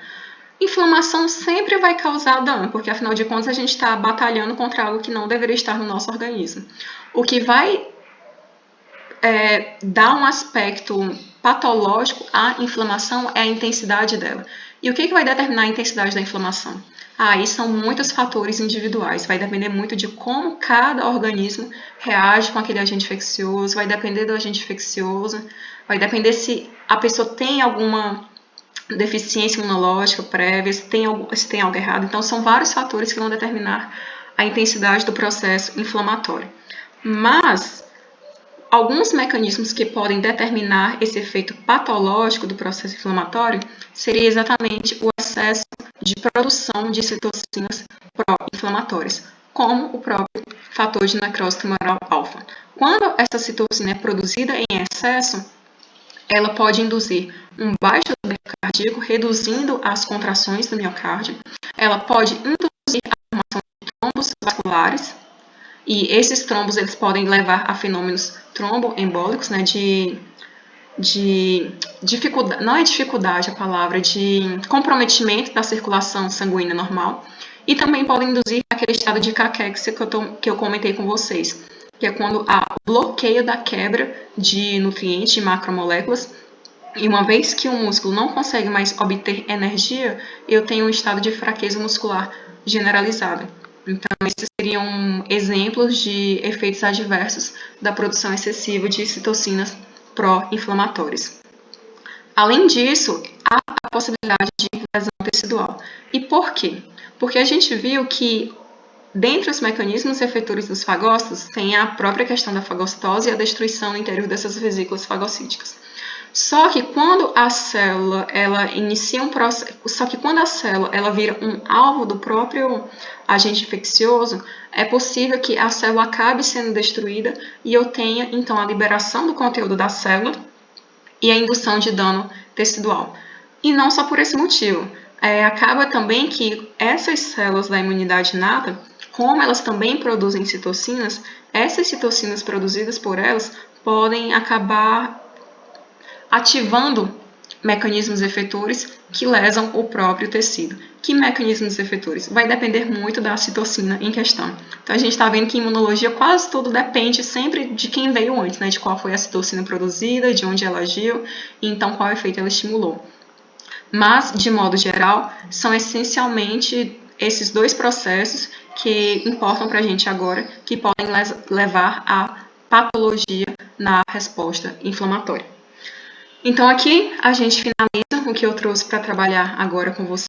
A: Inflamação sempre vai causar dano, porque afinal de contas a gente está batalhando contra algo que não deveria estar no nosso organismo. O que vai dar um aspecto patológico à inflamação é a intensidade dela. E o que vai determinar a intensidade da inflamação? Aí são muitos fatores individuais, vai depender muito de como cada organismo reage com aquele agente infeccioso, vai depender do agente infeccioso, vai depender se a pessoa tem alguma deficiência imunológica prévia, se tem algo errado. Então, são vários fatores que vão determinar a intensidade do processo inflamatório. Mas, alguns mecanismos que podem determinar esse efeito patológico do processo inflamatório seria exatamente o excesso de produção de citocinas pró-inflamatórias, como o próprio fator de necrose tumoral alfa. Quando essa citocina é produzida em excesso, ela pode induzir um baixo desempenho cardíaco, reduzindo as contrações do miocárdio. Ela pode induzir a formação de trombos vasculares, e esses trombos eles podem levar a fenômenos tromboembólicos, né, de dificuldade, não é dificuldade a palavra, de comprometimento da circulação sanguínea normal, e também podem induzir aquele estado de caquexia que eu comentei com vocês, que é quando há o bloqueio da quebra de nutrientes, de macromoléculas, e uma vez que o músculo não consegue mais obter energia, eu tenho um estado de fraqueza muscular generalizada. Então, esses seriam exemplos de efeitos adversos da produção excessiva de citocinas pró-inflamatórias. Além disso, há a possibilidade de lesão tecidual. E por quê? Porque a gente viu que, dentre os mecanismos efetores dos fagócitos, tem a própria questão da fagocitose e a destruição no interior dessas vesículas fagocíticas. Só que quando a célula ela inicia um processo, só que quando a célula ela vira um alvo do próprio agente infeccioso, é possível que a célula acabe sendo destruída e eu tenha então a liberação do conteúdo da célula e a indução de dano tecidual. E não só por esse motivo, acaba também que essas células da imunidade inata, como elas também produzem citocinas, essas citocinas produzidas por elas podem acabar ativando mecanismos efetores que lesam o próprio tecido. Que mecanismos efetores? Vai depender muito da citocina em questão. Então, a gente está vendo que em imunologia quase tudo depende sempre de quem veio antes, né? De qual foi a citocina produzida, de onde ela agiu, e então qual efeito ela estimulou. Mas, de modo geral, são essencialmente esses dois processos que importam para a gente agora, que podem levar à patologia na resposta inflamatória. Então, aqui a gente finaliza o que eu trouxe para trabalhar agora com vocês.